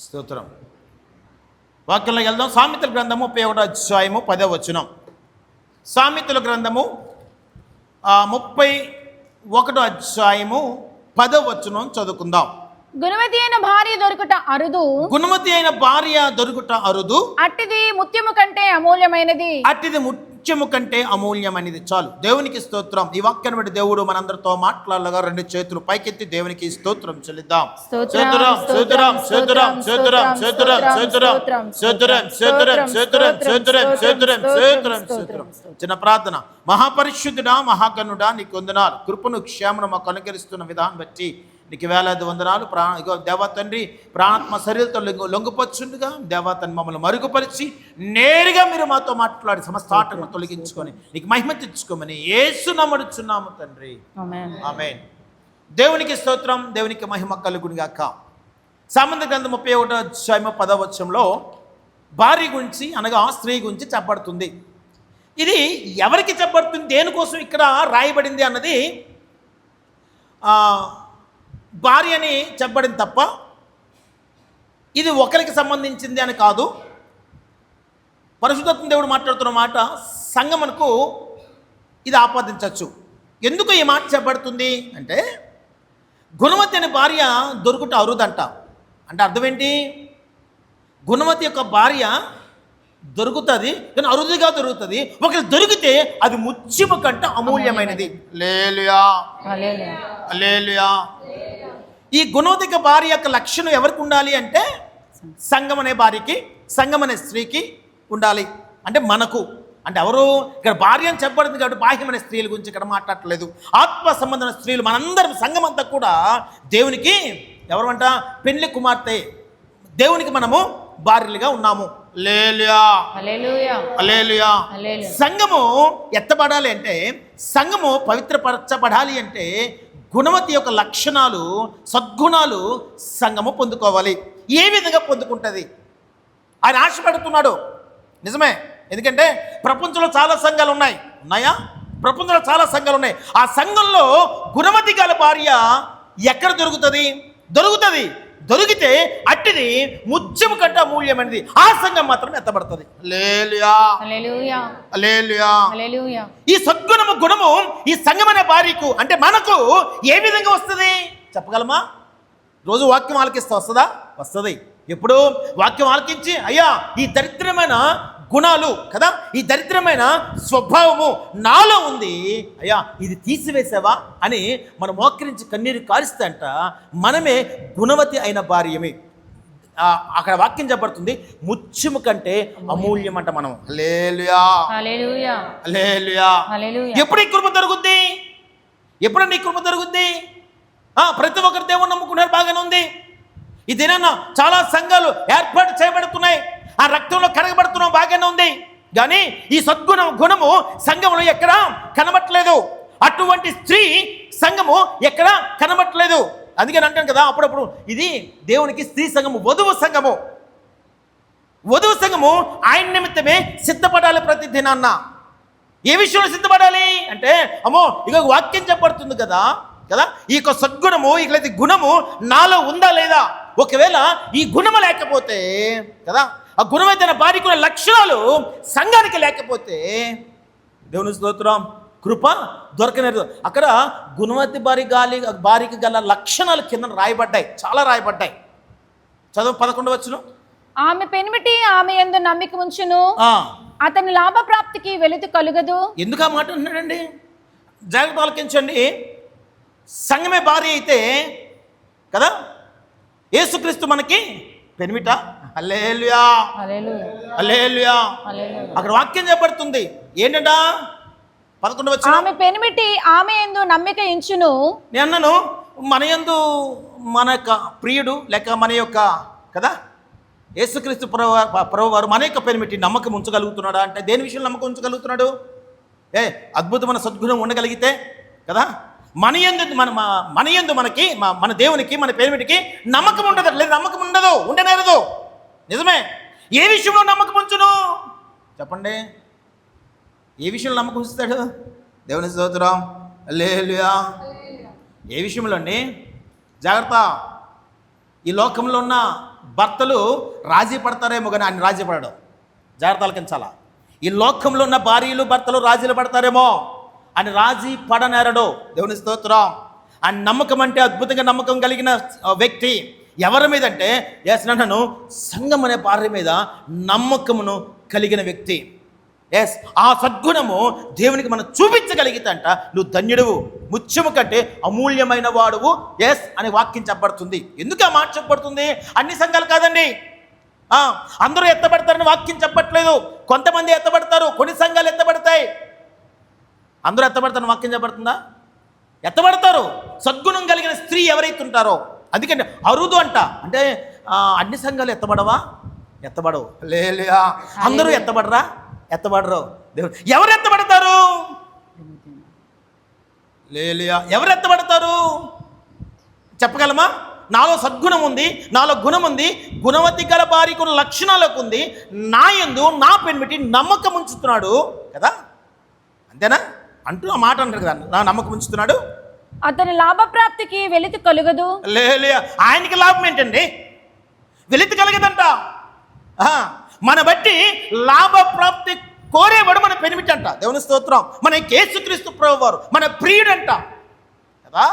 స్తోత్రం. వాక్యంలోకి వెళ్దాం. సామెతల గ్రంథము 31వ అధ్యాయము 10వ వచనం. సామెతల గ్రంథము 31వ అధ్యాయము 10వ వచనం చదువుకుందాం. గుణవతి అయిన భార్య దొరుకుట అరుదు. గుణవతి అయిన భార్య దొరుకుట అరుదు. అట్టిది ముత్యము కంటే అమూల్యమైనది. అట్టిది ముత్యము కంటే అమూల్యమైనది. చాలు. దేవునికి స్తోత్రం. ఈ వాక్యాన్ని బట్టి దేవుడు మనందరితో మాట్లాడగా రెండు చేతులు పైకెత్తి దేవునికి స్తోత్రం చెల్లిద్దాం. స్తోత్రం స్తోత్రం స్తోత్రం స్తోత్రం స్తోత్రం స్తోత్రం స్తోత్రం స్తోత్రం స్తోత్రం స్తోత్రం స్తోత్రం స్తోత్రం స్తోత్రం. చిన్న ప్రార్థన. మహాపరిశుద్ధుడా, మహాగణుడా, నీకు వందనాలు. కృపను క్షేమను మాకు అనుకరిస్తున్న విధానం బట్టి నీకు వేలాది వందనాలు. దేవా తండ్రి, ప్రాణాత్మ శరీరంతో లొంగిపోచుండగా దేవా తండ్రి మమ్మల్ని మరుగుపరిచి నేరుగా మీరు మాతో మాట్లాడి సమస్త ఆటను తొలగించుకొని నీకు మహిమ తెచ్చుకోమని యేసు నమ్ముచున్నాము తండ్రి. ఆమేన్. దేవునికి స్తోత్రం. దేవునికి మహిమ కలుగును గాక. సామెతల గ్రంథం 31వ అధ్యాయం 10వ వచనంలో భార్య గురించి అనగా స్త్రీ గురించి చెప్పబడుతుంది. ఇది ఎవరికి చెప్పబడుతుంది, దేనికోసం ఇక్కడ రాయబడింది అన్నది భార్య అని చెప్పబడింది తప్ప ఇది ఒకరికి సంబంధించింది అని కాదు. పరిశుద్ధాత్మ దేవుడు మాట్లాడుతున్న మాట సంగమునకు ఇది ఆపాదించవచ్చు. ఎందుకు ఈ మాట చెప్పబడుతుంది అంటే, గుణవతి అనే భార్య దొరుకుట అరుదంట. అంటే అర్థం ఏంటి? గుణవతి యొక్క భార్య దొరుకుతుంది, కానీ అరుదుగా దొరుకుతుంది. ఒకరు దొరికితే అది ముత్యము కంటే అమూల్యమైనది. హల్లెలూయా హల్లెలూయా. ఈ గుణవతిక భార్య యొక్క లక్షణం ఎవరికి ఉండాలి అంటే, సంఘం అనే భార్యకి, సంఘం అనే స్త్రీకి ఉండాలి. అంటే మనకు, అంటే ఎవరు ఇక్కడ భార్య అని చెప్పబడింది కాబట్టి బాహ్యమైన స్త్రీల గురించి ఇక్కడ మాట్లాడట్లేదు. ఆత్మ సంబంధమైన స్త్రీలు మనందరం, సంఘం అంతా కూడా దేవునికి ఎవరంట? పెళ్లి కుమార్తె. దేవునికి మనము భార్యలుగా ఉన్నాము. హల్లెలూయా హల్లెలూయా. సంఘము ఎత్తబడాలి అంటే, సంఘము పవిత్రపరచబడాలి అంటే గుణవతి యొక్క లక్షణాలు, సద్గుణాలు సంఘము పొందుకోవాలి. ఏ విధంగా పొందుకుంటుంది? ఆయన ఆశపడుతున్నాడు. నిజమే. ఎందుకంటే ప్రపంచంలో చాలా సంఘాలు ఉన్నాయా? ప్రపంచంలో చాలా సంఘాలు ఉన్నాయి. ఆ సంఘంలో గుణవతి గల భార్య ఎక్కడ దొరుకుతుంది? దొరికితే అట్టిది ముత్యము కంటే అమూల్యమైనది. ఆ సంఘం మాత్రం ఎత్తబడుతుంది. ఈ సద్గుణము, గుణము ఈ సంఘం అనే భార్యకు, అంటే మనకు ఏ విధంగా వస్తుంది చెప్పగలమా? రోజు వాక్యం ఆలకిస్తే వస్తుంది. ఎప్పుడు వాక్యం ఆలకించి, అయ్యా ఈ దరిద్రమైన గుణాలు కదా, ఈ దరిద్రమైన స్వభావము నాలో ఉంది, అయ్యా ఇది తీసివేసావా అని మనం మోకరించి కన్నీరు కారిస్తే అంట మనమే గుణవతి అయిన భార్యమే. అక్కడ వాక్యం చెప్పబడుతుంది, ముత్యము కంటే అమూల్యం అంట మనం. హల్లెలూయా హల్లెలూయా. ఎప్పుడు ఈ కృప దొరుకుద్ది? ఎప్పుడన్నా ఈ కృప దొరుకుద్ది? ప్రతి ఒక్కరు దేవుని నమ్ముకున్నారు, బాగానే ఉంది. ఈ దినాన చాలా సంఘాలు ఏర్పాటు చేయబడుతున్నాయి, ఆ రక్తంలో కరగబడుతున్నాం, బాగానే ఉంది. కానీ ఈ గుణము సంఘములో ఎక్కడా కనబట్టలేదు. అటువంటి స్త్రీ సంఘము ఎక్కడా కనబట్టలేదు. అందుకని అంటాను కదా అప్పుడప్పుడు, ఇది దేవునికి స్త్రీ సంఘము, వధువు సంఘము ఆయన నిమిత్తమే సిద్ధపడాలి ప్రతి దినాన్న. ఏ విషయంలో సిద్ధపడాలి అంటే, అమ్మో ఇక వాక్యం చెప్పబడుతుంది కదా, ఈ యొక్క సద్గుణము, ఇక గుణము నాలో ఉందా లేదా? ఒకవేళ ఈ గుణము లేకపోతే కదా, ఆ గుణమైన భార్యకున్న లక్షణాలు సంఘానికి లేకపోతే, దేవుని స్తోత్రం, కృప దొరకలేదు. అక్కడ గుణవతి భార్యకి గల లక్షణాలు కింద రాయబడ్డాయి, చాలా రాయబడ్డాయి. చదువు 11వ వచనం. ఆమె పెనిమిటి ఆమె యందు నమ్మిక ఉంచును, అతని లాభ ప్రాప్తికి వెలుతు కలుగదు. ఎందుకు ఆ మాట అంటున్నాడండి? జాగ్రత్త ఆలకించండి. సంఘమే భార్య అయితే కదా, యేసుక్రీస్తు మనకి పెనిమిట. హల్లెలూయా హల్లెలూయా. అక్కడ వాక్యం చెప్పబడుతుంది ఏంటంట? 11వ వచనం. ఆమె పెనిమిటి ఆమె యందు నమ్మిక ఉంచును. నేను అన్నాను, మన యందు మన యొక్క ప్రియుడు లేక మన యొక్క కదా యేసుక్రీస్తు ప్రభు వారు మన యొక్క పెనిమిటి నమ్మకం ఉంచగలుగుతున్నాడా అంటే, దేని విషయంలో నమ్మకం ఉంచగలుగుతున్నాడు? అద్భుతమైన సద్గుణం ఉండగలిగితే కదా, మన యందు మనకి, మన దేవునికి, మన పెనిమిటికి నమ్మకం ఉండదు. లేదు, నమ్మకం ఉండనేరదు. నిజమే. ఏ విషయంలో నమ్మకం ఉంచును చెప్పండి? ఏ విషయంలో నమ్మకం ఉంచుతాడు? దేవుని స్తోత్రం, హల్లెలూయా. ఏ విషయంలో అండి? జాగ్రత్త. ఈ లోకంలో ఉన్న భర్తలు రాజీ పడతారేమో కానీ ఆయన రాజీ పడడం. జాగ్రత్త ఆలకించాలా. ఈ లోకంలో ఉన్న భార్యలు భర్తలు రాజీలు పడతారేమో అని రాజీ పడనేరడు. దేవుని స్తోత్రం. ఆయన నమ్మకం అంటే అద్భుతంగా నమ్మకం కలిగిన వ్యక్తి ఎవరి మీద అంటే నన్ను సంఘం అనే భార్య మీద నమ్మకమును కలిగిన వ్యక్తి. ఎస్, ఆ సద్గుణము దేవునికి మనం చూపించగలిగితే అంట నువ్వు ధన్యుడువు, ముత్యము కంటే అమూల్యమైన వాడువు ఎస్ అని వాక్యం చెప్పబడుతుంది. ఎందుకు ఆ మాట చెప్పబడుతుంది? అన్ని సంఘాలు కాదండి, అందరూ ఎత్తబడతారని వాక్యం చెప్పట్లేదు. కొంతమంది ఎత్తబడతారు, కొన్ని సంఘాలు ఎత్తబడతాయి. అందరూ ఎత్తబడతారని వాక్యం చెప్పబడుతుందా? ఎత్తబడతారు సద్గుణం కలిగిన స్త్రీ ఎవరైతే ఉంటారో. అందుకంటే అరుదు అంట. అంటే అన్ని సంఘాలు ఎత్తబడవా? ఎత్తబడవు. లేలే, అందరూ ఎత్తబడరా? ఎత్తబడరు. దేవుడు ఎవరు ఎత్తబడతారు? లేలియా, ఎవరు ఎత్తబడతారు చెప్పగలమా? నాలో సద్గుణం ఉంది, నాలో గుణం ఉంది, గుణవతి గల భార్యకు లక్షణాలకు ఉంది, నా యందు నా పెనిమిటి నమ్మకం ఉంచుతున్నాడు కదా, అంతేనా అంటూ ఆ మాట అంటారు కదా, నా నమ్మకం ఉంచుతున్నాడు. అతని లాభప్రాప్తికి వెలితి కలుగదు. లే, ఆయనకి లాభం ఏంటండి? వెలితి కలగదంట. మన బట్టి లాభప్రాప్తి కోరేవాడు మన పెనిమిటి అంట. దేవుని స్తోత్రం. మన యేసుక్రీస్తు ప్రభువారు మన ప్రియుడంట కదా.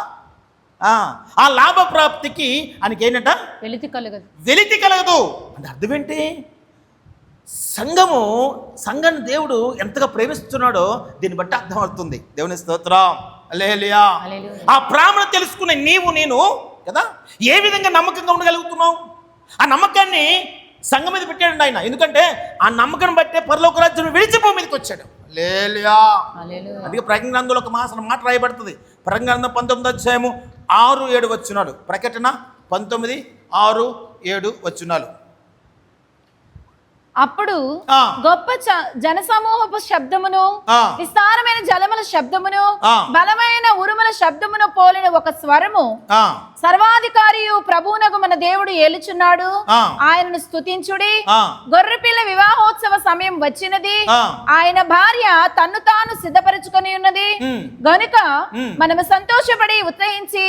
ఆ లాభప్రాప్తికి ఆయనకి ఏంటంట? వెలితి కలగదు. వెలితి కలగదు అంటే అర్థం ఏంటి? సంఘాన్ని దేవుడు ఎంతగా ప్రేమిస్తున్నాడో దీన్ని బట్టి అర్థమవుతుంది. దేవుని స్తోత్రం. హల్లెలూయా. ఆ ప్రేమను తెలుసుకునే నీవు నేను కదా ఏ విధంగా నమ్మకంగా ఉండగలుగుతున్నావు? ఆ నమ్మకాన్ని సంఘం మీద పెట్టాడు ఆయన. ఎందుకంటే ఆ నమ్మకం బట్టే పరలోక రాజ్యం విడిచి భూమి మీదకి వచ్చాడు. హల్లెలూయా. అందుకే ప్రకటన గ్రంథంలో ఒక మాట రాయబడుతుంది. ప్రకటన గ్రంథం 19:6-7 వచనాలు. ప్రకటన 19:6-7 వచనాలు. అప్పుడు గొప్ప జనసమూహపు శబ్దమును, విస్తారమైన జలముల శబ్దమును, బలమైన ఉరుముల శబ్దమును పోలిన ఒక స్వరము, సర్వాధికారియు ప్రభువునకు మన దేవుడు ఏలుచున్నాడు, ఆయనను స్తుతించుడి, గొర్రెపిల్ల వివాహోత్సవ సమయం వచ్చినది, ఆయన భార్య తన్ను తాను సిద్ధపరచుకొని ఉన్నది గనుక మనము సంతోషపడి ఉత్సహించి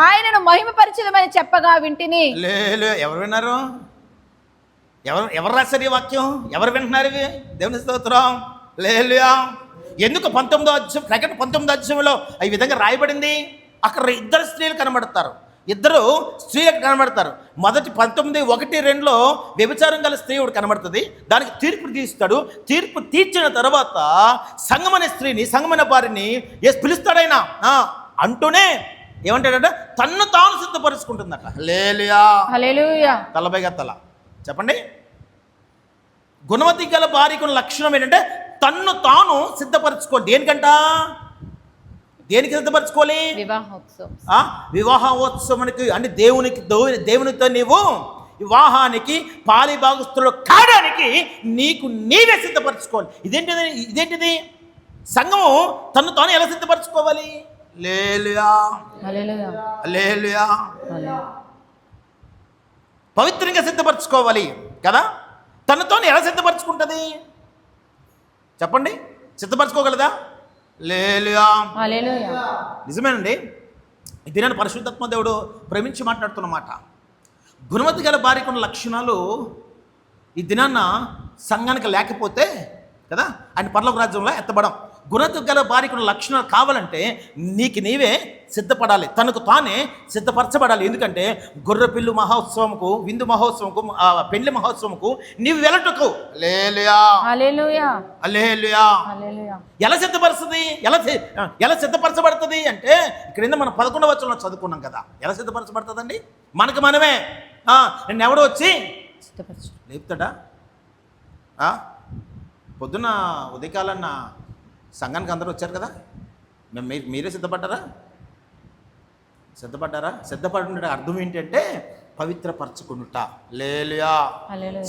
ఆయనను మహిమపరిచిదమని చెప్పగా వింటిని. ఎవరు విన్నారు? ఎవరు రాశారు ఈ వాక్యం? ఎవరు వింటున్నారు ఇవి? దేవుని స్తోత్రం. హల్లెలూయా. ఎందుకు 19వ అధ్యాయం ప్రకటన 19వ అధ్యాయంలో ఈ విధంగా రాయబడింది? అక్కడ ఇద్దరు స్త్రీలు కనబడతారు. ఇద్దరు స్త్రీలకు కనబడతారు. మొదటి 19:1-2లో వ్యభిచారం గల స్త్రీ ఒకటి కనబడుతుంది. దానికి తీర్పు తీస్తాడు. తీర్పు తీర్చిన తర్వాత సంఘం అనే స్త్రీని, సంఘం అనే భార్యని పిలుస్తాడైనా అంటూనే ఏమంటాడట? తన్ను తాను సిద్ధపరుచుకుంటుందట. హల్లెలూయా. హల్లెలూయా. తలపైగా తల చెప్పండి. గుణవతి గల భార్యకు లక్షణం ఏంటంటే తన్ను తాను సిద్ధపరచుకోవాలి. దేనికి సిద్ధపరచుకోవాలి? వివాహోత్సవానికి అంటే దేవునితో నీవు వివాహానికి పాలిభాగస్తులు కావడానికి నీకు నీవే సిద్ధపరచుకోవాలి. ఇదేంటిది? సంఘము తన్ను తాను ఎలా సిద్ధపరచుకోవాలి? హల్లెలూయా. హల్లెలూయా. పవిత్రంగా సిద్ధపరచుకోవాలి కదా. తనతో ఎలా సిద్ధపరచుకుంటుంది చెప్పండి? సిద్ధపరచుకోగలదా? హల్లెలూయా. నిజమేనండి. ఈ దినాన్ని పరిశుద్ధాత్మ దేవుడు ప్రేమించి మాట్లాడుతున్నమాట. గుణవతి గల భార్యకున్న లక్షణాలు ఈ దినాన్న సంఘానికి లేకపోతే కదా ఆయన పరలోక రాజ్యంలో ఎత్తబడం. గుణవతి గల భార్యకున్న లక్షణాలు కావాలంటే నీకు నీవే సిద్ధపడాలి, తనకు తానే సిద్ధపరచబడాలి. ఎందుకంటే గొర్రెపిల్లు మహోత్సవంకు, విందు మహోత్సవంకు, పెళ్లి మహోత్సవంకు నీవు వెళ్ళటకు. ఎలా సిద్ధపరుస్తుంది? ఎలా సిద్ధపరచబడుతుంది అంటే ఇక్కడ మనం 11వ వచనంలో చదువుకున్నాం కదా. ఎలా సిద్ధపరచబడుతుందండి? మనకు మనమే. నిన్నెవడో వచ్చి లేపుతాడా? పొద్దున్న ఉదయకాలన్న సంఘానికి అందరూ వచ్చారు కదా, మీరే సిద్ధపడ్డారా? సిద్ధపడుట అర్థం ఏంటంటే పవిత్రపరచుకునుట. హల్లెలూయా.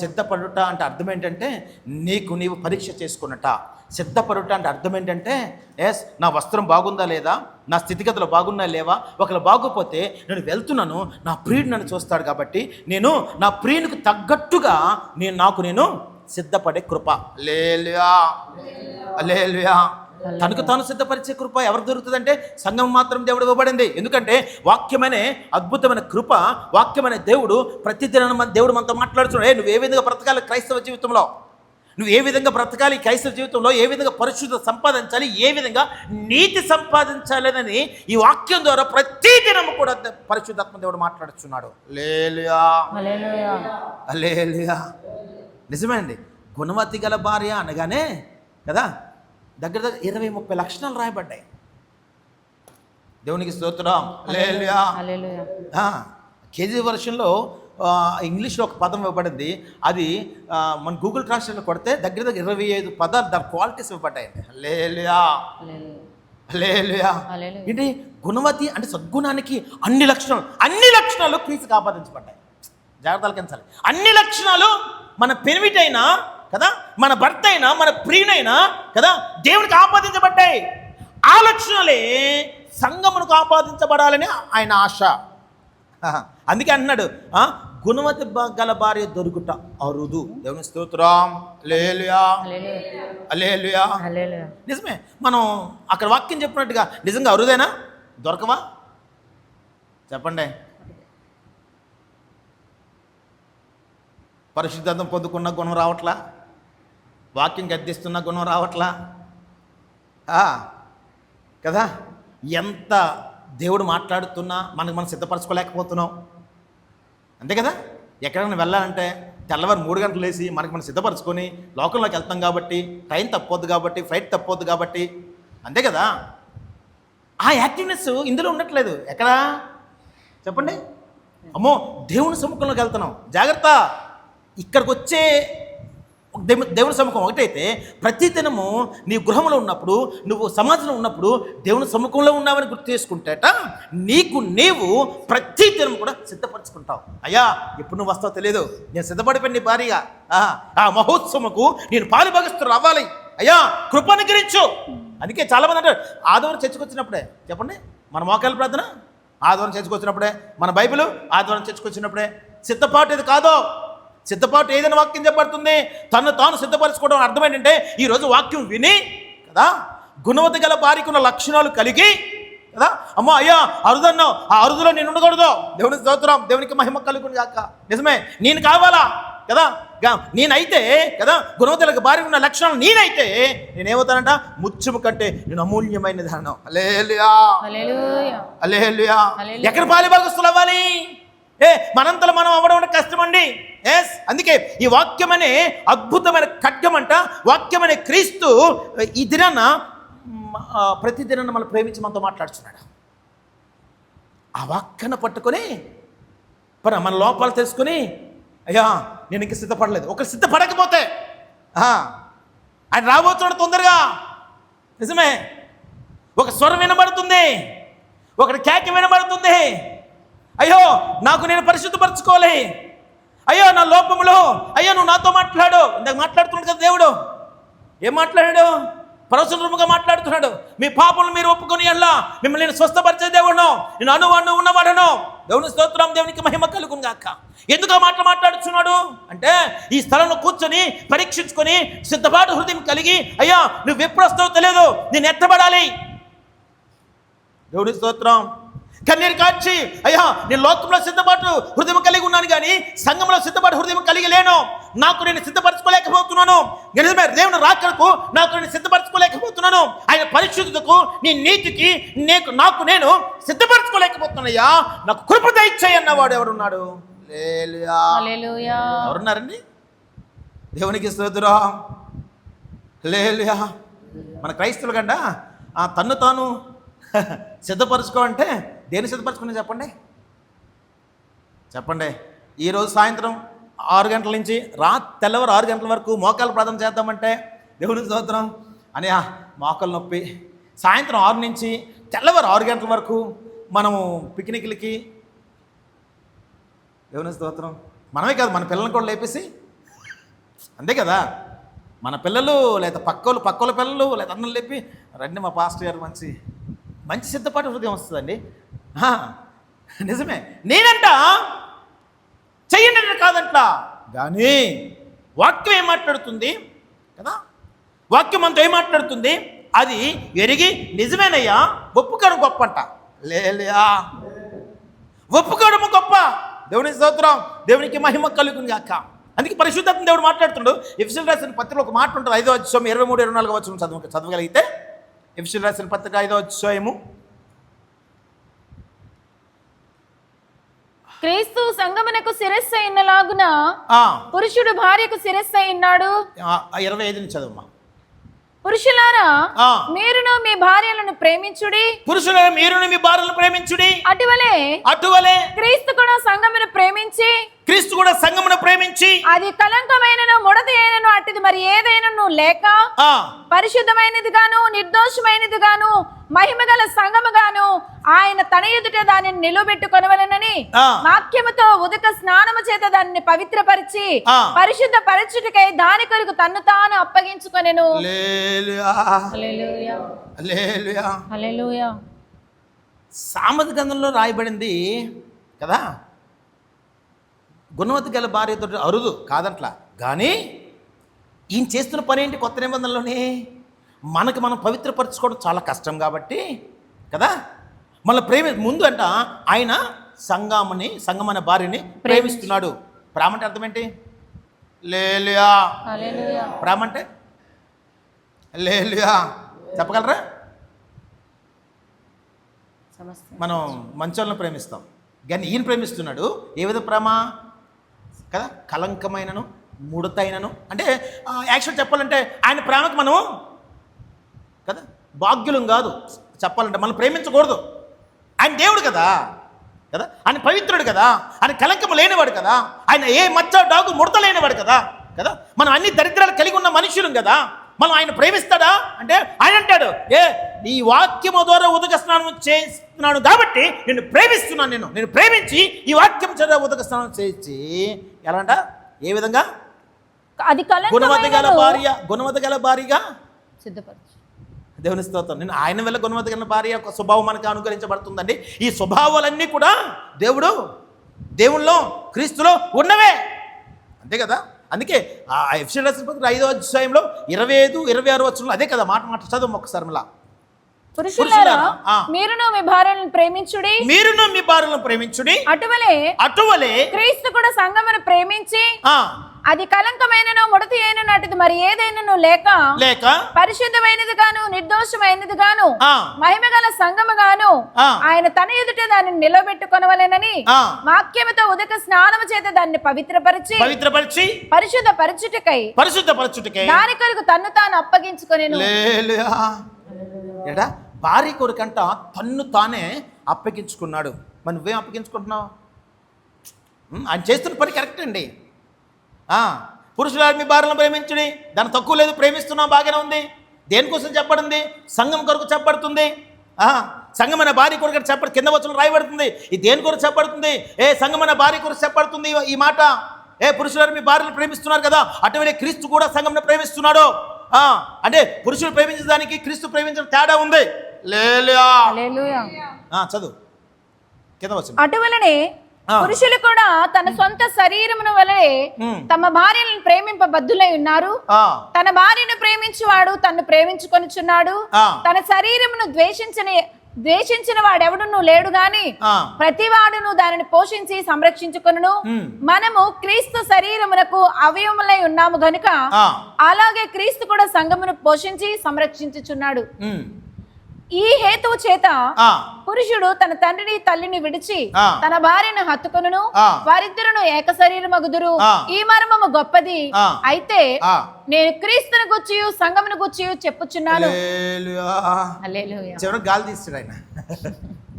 సిద్ధపడుట అంటే అర్థం ఏంటంటే నీకు నీవు పరీక్ష చేసుకున్నట. సిద్ధపడుట అంటే అర్థం ఏంటంటే నా వస్త్రం బాగుందా లేదా, నా స్థితిగతులు బాగున్నా లేవా, ఒకవేళ బాగోపోతే నేను వెళ్తున్నాను, నా ప్రియుడు నన్ను చూస్తాడు కాబట్టి నేను నా ప్రియునికి తగ్గట్టుగా నాకు నేను సిద్ధపడే కృప. హల్లెలూయా. హల్లెలూయా. తనకు తాను సిద్ధపరిచే కృప ఎవరు దొరుకుతుందంటే సంఘం మాత్రం దేవుడు ఇవ్వబడింది. ఎందుకంటే వాక్యమనే అద్భుతమైన కృప, వాక్యమనే దేవుడు ప్రతిదినం మన దేవుడు మనతో మాట్లాడుతున్నాడు. నువ్వు ఏ విధంగా బ్రతకాలి క్రైస్తవ జీవితంలో, నువ్వు ఏ విధంగా బ్రతకాలి క్రైస్తవ జీవితంలో, ఏ విధంగా పరిశుద్ధత సంపాదించాలి, ఏ విధంగా నీతి సంపాదించాలని ఈ వాక్యం ద్వారా ప్రతిదినం కూడా పరిశుద్ధాత్మ దేవుడు మాట్లాడుతున్నాడు. హల్లెలూయా, హల్లెలూయా. నిజమే అండి. గుణవతి గల భార్య అనగానే కదా దగ్గర 20-30 లక్షణాలు రాయబడ్డాయి. దేవునికి స్తోత్రం. హల్లెలూయా. కేజీ వర్షన్లో ఇంగ్లీష్లో ఒక పదం ఇవ్వబడింది. అది మన గూగుల్ ట్రాన్స్లేషన్లో కొడితే దగ్గర 25 పదాలు దాని క్వాలిటీస్ ఇవ్వబడ్డాయండి. హల్లెలూయా, హల్లెలూయా. ఏంటి గుణవతి అంటే సద్గుణానికి అన్ని లక్షణాలు క్రీస్తుకి ఆపాదించబడ్డాయి. జాగ్రత్తలు కించాలి. అన్ని లక్షణాలు మన పెనిమిటైనా కదా, మన భర్త అయినా, మన ప్రియునైనా కదా దేవునికి ఆపాదించబడ్డాయి. ఆ లక్షణాలే సంఘమునకు ఆపాదించబడాలని ఆయన ఆశ. అందుకే అంటున్నాడు, గుణవతి గల భార్య దొరుకుట అరుదు. దేవుని స్తోత్రం. హల్లెలూయా, హల్లెలూయా. నిజమే, మనం అక్కడ వాక్యం చెప్పినట్టుగా నిజంగా అరుదేనా? దొరకవా? చెప్పండి. పరిశుద్ధం పొందుకున్న గుణం రావట్లా, వాక్యం గద్దిస్తున్న గుణం రావట్లా కదా. ఎంత దేవుడు మాట్లాడుతున్నా మనం సిద్ధపరచుకోలేకపోతున్నాం. అంతే కదా. ఎక్కడైనా వెళ్ళాలంటే తెల్లవారు 3 గంటలు లేచి మనం సిద్ధపరచుకొని లోకంలోకి వెళ్తాం కాబట్టి, ట్రైన్ తప్పొద్దు కాబట్టి, ఫ్లైట్ తప్పొద్దు కాబట్టి. అంతే కదా. ఆ యాక్టివ్నెస్ ఇందులో ఉండట్లేదు. ఎక్కడా చెప్పండి. అమ్మో దేవుని సముఖంలోకి వెళ్తున్నాం, జాగ్రత్త. ఇక్కడికి వచ్చే దేవుని సముఖం ఒకటైతే ప్రతి దినము నీ గృహంలో ఉన్నప్పుడు, నువ్వు సమాజంలో ఉన్నప్పుడు దేవుని సముఖంలో ఉన్నావని గుర్తు చేసుకుంటేట నీకు నీవు ప్రతి దినం కూడా సిద్ధపరచుకుంటావు. అయ్యా ఎప్పుడు నువ్వు వస్తావు తెలియదు, నేను సిద్ధపడిపోయి నీ భారీగా ఆ మహోత్సవముకు నేను పాలుభాగస్తులు అవ్వాలి. అయ్యా కృపనుగ్రహించు. అందుకే చాలామంది అంటారు ఆదివారం చర్చికి వచ్చినప్పుడే, చెప్పండి మన మోకాళ్ళ ప్రార్థన ఆదివారం చర్చికి వచ్చినప్పుడే, మన బైబిల్ ఆదివారం చర్చికి వచ్చినప్పుడే. సిద్ధపాటు ఇది కాదో. సిద్ధపాటు ఏదైనా వాక్యం చెప్పబడుతుంది. తను తాను సిద్ధపరచుకోవడం అర్థం ఏంటంటే ఈరోజు వాక్యం విని కదా గుణవతి గల భార్యకున్న లక్షణాలు కలిగి కదా, అమ్మో అయ్యా అరుదన్నావు, ఆ అరుదులో నేను ఉండకూడదు. దేవుని స్తోత్రం, దేవునికి మహిమ కలుగును గాక. నిజమే, నేను కావాలా కదా. నేనైతే కదా గుణవతులకు భార్య ఉన్న లక్షణాలు నేనైతే నేనేమవుతానంట, ముత్యము కంటే నేను అమూల్యమైన ధనం. హల్లెలూయా, హల్లెలూయా. ఎక్కడ పాలుభాగస్తులు అవ్వాలి? మనంతలో మనం అవ్వడం కష్టమండి. అందుకే ఈ వాక్యం అనే అద్భుతమైన ఖడ్గం అంట. వాక్యం అనే క్రీస్తు ఈ దినాన ప్రతి దినాన్ని మనం ప్రేమించి మనతో మాట్లాడుతున్నాడు. ఆ వాక్యాన్ని పట్టుకొని మన లోపాలు తెలుసుకొని అయ్యా నేను ఇంక సిద్ధపడలేదు. ఒకరు సిద్ధపడకపోతే ఆయన రాబోతున్నాడు తొందరగా. నిజమే, ఒక స్వరం వినబడుతుంది, ఒకటి కేక వినబడుతుంది. అయ్యో నాకు నేను పరిశుద్ధపరచుకోవాలి, అయ్యో నా లోపములో, అయ్యో నువ్వు నాతో మాట్లాడు. ఇందాక మాట్లాడుతున్నాడు కదా దేవుడు. ఏం మాట్లాడాడు? పరశురముగా మాట్లాడుతున్నాడు. మీ పాపలు మీరు ఒప్పుకొని అల్లా మిమ్మల్ని నేను స్వస్థపరిచే దేవుడు, నేను అనువాడు ఉన్నవాడను. దేవుని స్తోత్రం, దేవునికి మహిమ కలుగును గాక. ఎందుకు ఆ మాటలు మాట్లాడుతున్నాడు అంటే ఈ స్థలంలో కూర్చొని పరీక్షించుకొని సిద్ధపాటు హృదయం కలిగి అయ్యా నువ్వు ఎప్పుడు వస్తావో తెలియదు, నేను ఎత్తబడాలి. దేవుని స్తోత్రం. కన్నీరు కాచి అయ్యా నేను లోకంలో సిద్ధపాటు హృదయం కలిగి ఉన్నాను కానీ సంఘంలో సిద్ధపాటు హృదయం కలిగి లేను. నాకు నేను సిద్ధపరచుకోలేకపోతున్నాను. దేవుని రాకడకు నాకు నేను సిద్ధపరచుకోలేకపోతున్నాను. ఆయన పరిశుద్ధతకు నీ నీతికి నాకు నేను సిద్ధపరచుకోలేకపోతున్నాయ్యా, నాకు కృప దయచేయి అన్నవాడు ఎవరున్నాడు? హల్లెలూయా. ఎవరున్నారండి? దేవునికి స్తోత్రం. హల్లెలూయా. మన క్రైస్తవుల కంట తన్ను తాను సిద్ధపరచుకో అంటే దేన్ని సిద్ధపరచుకుని చెప్పండి. ఈరోజు సాయంత్రం 6 గంటల నుంచి తెల్లవారు 6 గంటల వరకు మోకాలు ప్రార్థన చేద్దామంటే దేవుని స్తోత్రం అని మోకాలు నొప్పి. సాయంత్రం 6 నుంచి తెల్లవారు 6 గంటల వరకు మనము పిక్నిక్లకి, దేవుని స్తోత్రం. మనమే కాదు మన పిల్లల్ని కూడా లేపేసి, అంతే కదా, మన పిల్లలు లేదా పక్కోళ్ళ పిల్లలు లేదా అందరూ లేపి రండి మా పాస్టర్ గారు మంచి సిద్ధపాటు హృదయం వస్తుందండి. నిజమే, నేనంట చెయ్యండి కాదంట. కానీ వాక్యం ఏం మాట్లాడుతుంది కదా, వాక్యం అంతా ఏం మాట్లాడుతుంది? అది ఎరిగి నిజమేనయ్యా ఒప్పుకోవడం గొప్ప అంట. లేలుయా, ఒప్పుకోవడము గొప్ప. దేవుని స్తోత్రం, దేవునికి మహిమ కలుగును గాక. అందుకే పరిశుద్ధాత్మ దేవుడు మాట్లాడుతుండు. ఎఫెసీయులకు రాసిన పత్రికలో ఒక మాట ఉంటుంది, 5వ అధ్యాయం 23-24 వచనం చదవగలిగితే. ఎఫెసీయులకు రాసిన పత్రిక 5వ అధ్యాయము. క్రీస్తు సంగమునకు శిరస్సు అయినలాగున పురుషుడు భార్యకు శిరస్సు అయినాడు. 25 చదవమ్మా. పురుషులారా మీరును మీ భార్యలను ప్రేమించుడి. పురుషులారా మీరును మీ భార్యలను ప్రేమించుడి. అటువలే క్రీస్తు కూడా సంఘమును ప్రేమించి అది కలంకమైనను ముడత అయినను అట్టిది మరి ఏదైనను లేక పరిశుద్ధమైనది గాను నిర్దోషమైనది గాను మహిమగల సంఘము గాను ఆయన తన ఎదుట దానిని నిలబెట్టుకొనవలెనని వాక్యముతో ఉదక స్నానము చేత దానిని పవిత్రపరిచి పరిశుద్ధ పరచుటకై దాని కొరకు తన్ను తాను అప్పగించుకొనెను. సామెత గ్రంథంలో రాయబడింది కదా, గుణవతి గల భార్యతో అరుదు కాదంట్లా. కానీ ఈయన చేస్తున్న పని ఏంటి? కొత్త నిబంధనలోనే మనకు మనం పవిత్రపరచుకోవడం చాలా కష్టం కాబట్టి కదా, మళ్ళీ ముందు అంట ఆయన సంగమన భార్యని ప్రేమిస్తున్నాడు. ప్రేమ అంటే అర్థం ఏంటి? లేలుయా. ప్రేమ అంటే లేలుయా చెప్పగలరా? మనం మంచోళ్ళని ప్రేమిస్తాం, కానీ ఈయన ప్రేమిస్తున్నాడు. ఏ విధ ప్రేమ కదా? కలంకమైనను ముడతైనను. అంటే యాక్చువల్ చెప్పాలంటే ఆయన ప్రేమకు మనం కదా భాగ్యులం కాదు. చెప్పాలంటే మనం ప్రేమించకూడదు. ఆయన దేవుడు కదా, ఆయన పవిత్రుడు కదా, ఆయన కలంకము లేనివాడు కదా, ఆయన ఏ మచ్చ డాగు ముడత లేనివాడు కదా. మనం అన్ని దరిద్రాలు కలిగి ఉన్న మనుషులం కదా, మనం ఆయన ప్రేమిస్తాడా అంటే ఆయన అంటాడు, ఈ వాక్యము ద్వారా ఉదక స్నానం చేస్తున్నాను కాబట్టి నేను ప్రేమిస్తున్నాను. నేను ప్రేమించి ఈ వాక్యం చేత ఉదక స్నానం చేసి ఎలా అంట? ఏ విధంగా? అది గుణవతి గల భార్యగా సిద్ధపరచు. దేవుని స్తోత్రం. నేను ఆయన వల్ల గుణవతి గల భార్య ఒక స్వభావం మనకు అనుకరించబడుతుందండి. ఈ స్వభావాలన్నీ కూడా దేవుల్లో క్రీస్తులో ఉన్నవే, అంతే కదా. అందుకే ఆ ఎఫెసీయులకు రాసిన పత్రిక 5వ అధ్యాయంలో 25-26 వచనంలో అదే కదా మాట చదువు ఒకసారి. మళ్ళా పురుషులారా మీరును మీ భార్యలను ప్రేమించుడి. అటువలే క్రీస్తు కూడా సంఘమును ప్రేమించి అది కలంకమైనను ముడత అయినను అటుది మరి ఏదైనను లేక పరిశుద్ధమైనది గాను నిర్దోషమైనది గాను మహిమగల సంఘము గాను ఆయన తన ఎదుట దానిని నిలబెట్టుకొనవలెనని వాక్యముతో ఉదక స్నానము చేత దాన్ని పవిత్రపరిచి పరిశుద్ధ పరచుటకై దాని కొరకు తన్ను తాను అప్పగించుకొనెను. భార్య కొరకంట తన్ను తానే అప్పగించుకున్నాడు. మరి నువ్వేం అప్పగించుకుంటున్నావు? ఆయన చేస్తున్న పని కరెక్ట్ అండి. పురుషులారా మీ భార్యలను ప్రేమించుడి. దాని తక్కువ లేదు, ప్రేమిస్తున్నాం, బాగానే ఉంది. దేనికోసం చెప్పబడింది? సంఘం కొరకు చెప్పబడుతుంది. సంఘమైన భార్య కొరకు చెప్పబడి కింద వచనం రాయబడుతుంది. ఇది దేని కొరకు చెప్పబడుతుంది? సంఘమైన భార్య కొరకు చెప్పబడుతుంది ఈ మాట. పురుషులారా మీ భార్యను ప్రేమిస్తున్నారు కదా, అటువలే క్రీస్తు కూడా సంఘంను ప్రేమిస్తున్నాడు. అంటే పురుషుడు ప్రేమించడానికి క్రీస్తు ప్రేమించడం తేడా ఉంది. చదువు కింద వచనం. అటువలనే పురుషులు కూడా తన సొంత శరీరమును వలె తమ భార్యలను ప్రేమింపబద్ధులై ఉన్నారు. తన భార్యను ప్రేమించువాడు తన్ను ప్రేమించుకొనుచున్నాడు. తన శరీరమును ద్వేషించిన వాడెవడును లేడు గాని ప్రతివాడును దానిని పోషించి సంరక్షించుకొనును. మనము క్రీస్తు శరీరమునకు అవయవములై ఉన్నాము గనుక అలాగే క్రీస్తు కూడా సంఘమును పోషించి సంరక్షించుచున్నాడు. ఈ హేతువు చేత పురుషుడు తన తండ్రిని తల్లిని విడిచి తన భార్యను హత్తుకొనును, వారిద్దరును ఏక శరీరమగుదురు. ఈ మర్మము గొప్పది. అయితే నేను క్రీస్తును గుర్చి సంఘమును గుర్చి చెప్పుచున్నాను. చివరికి గాలి తీస్తాడు ఆయన.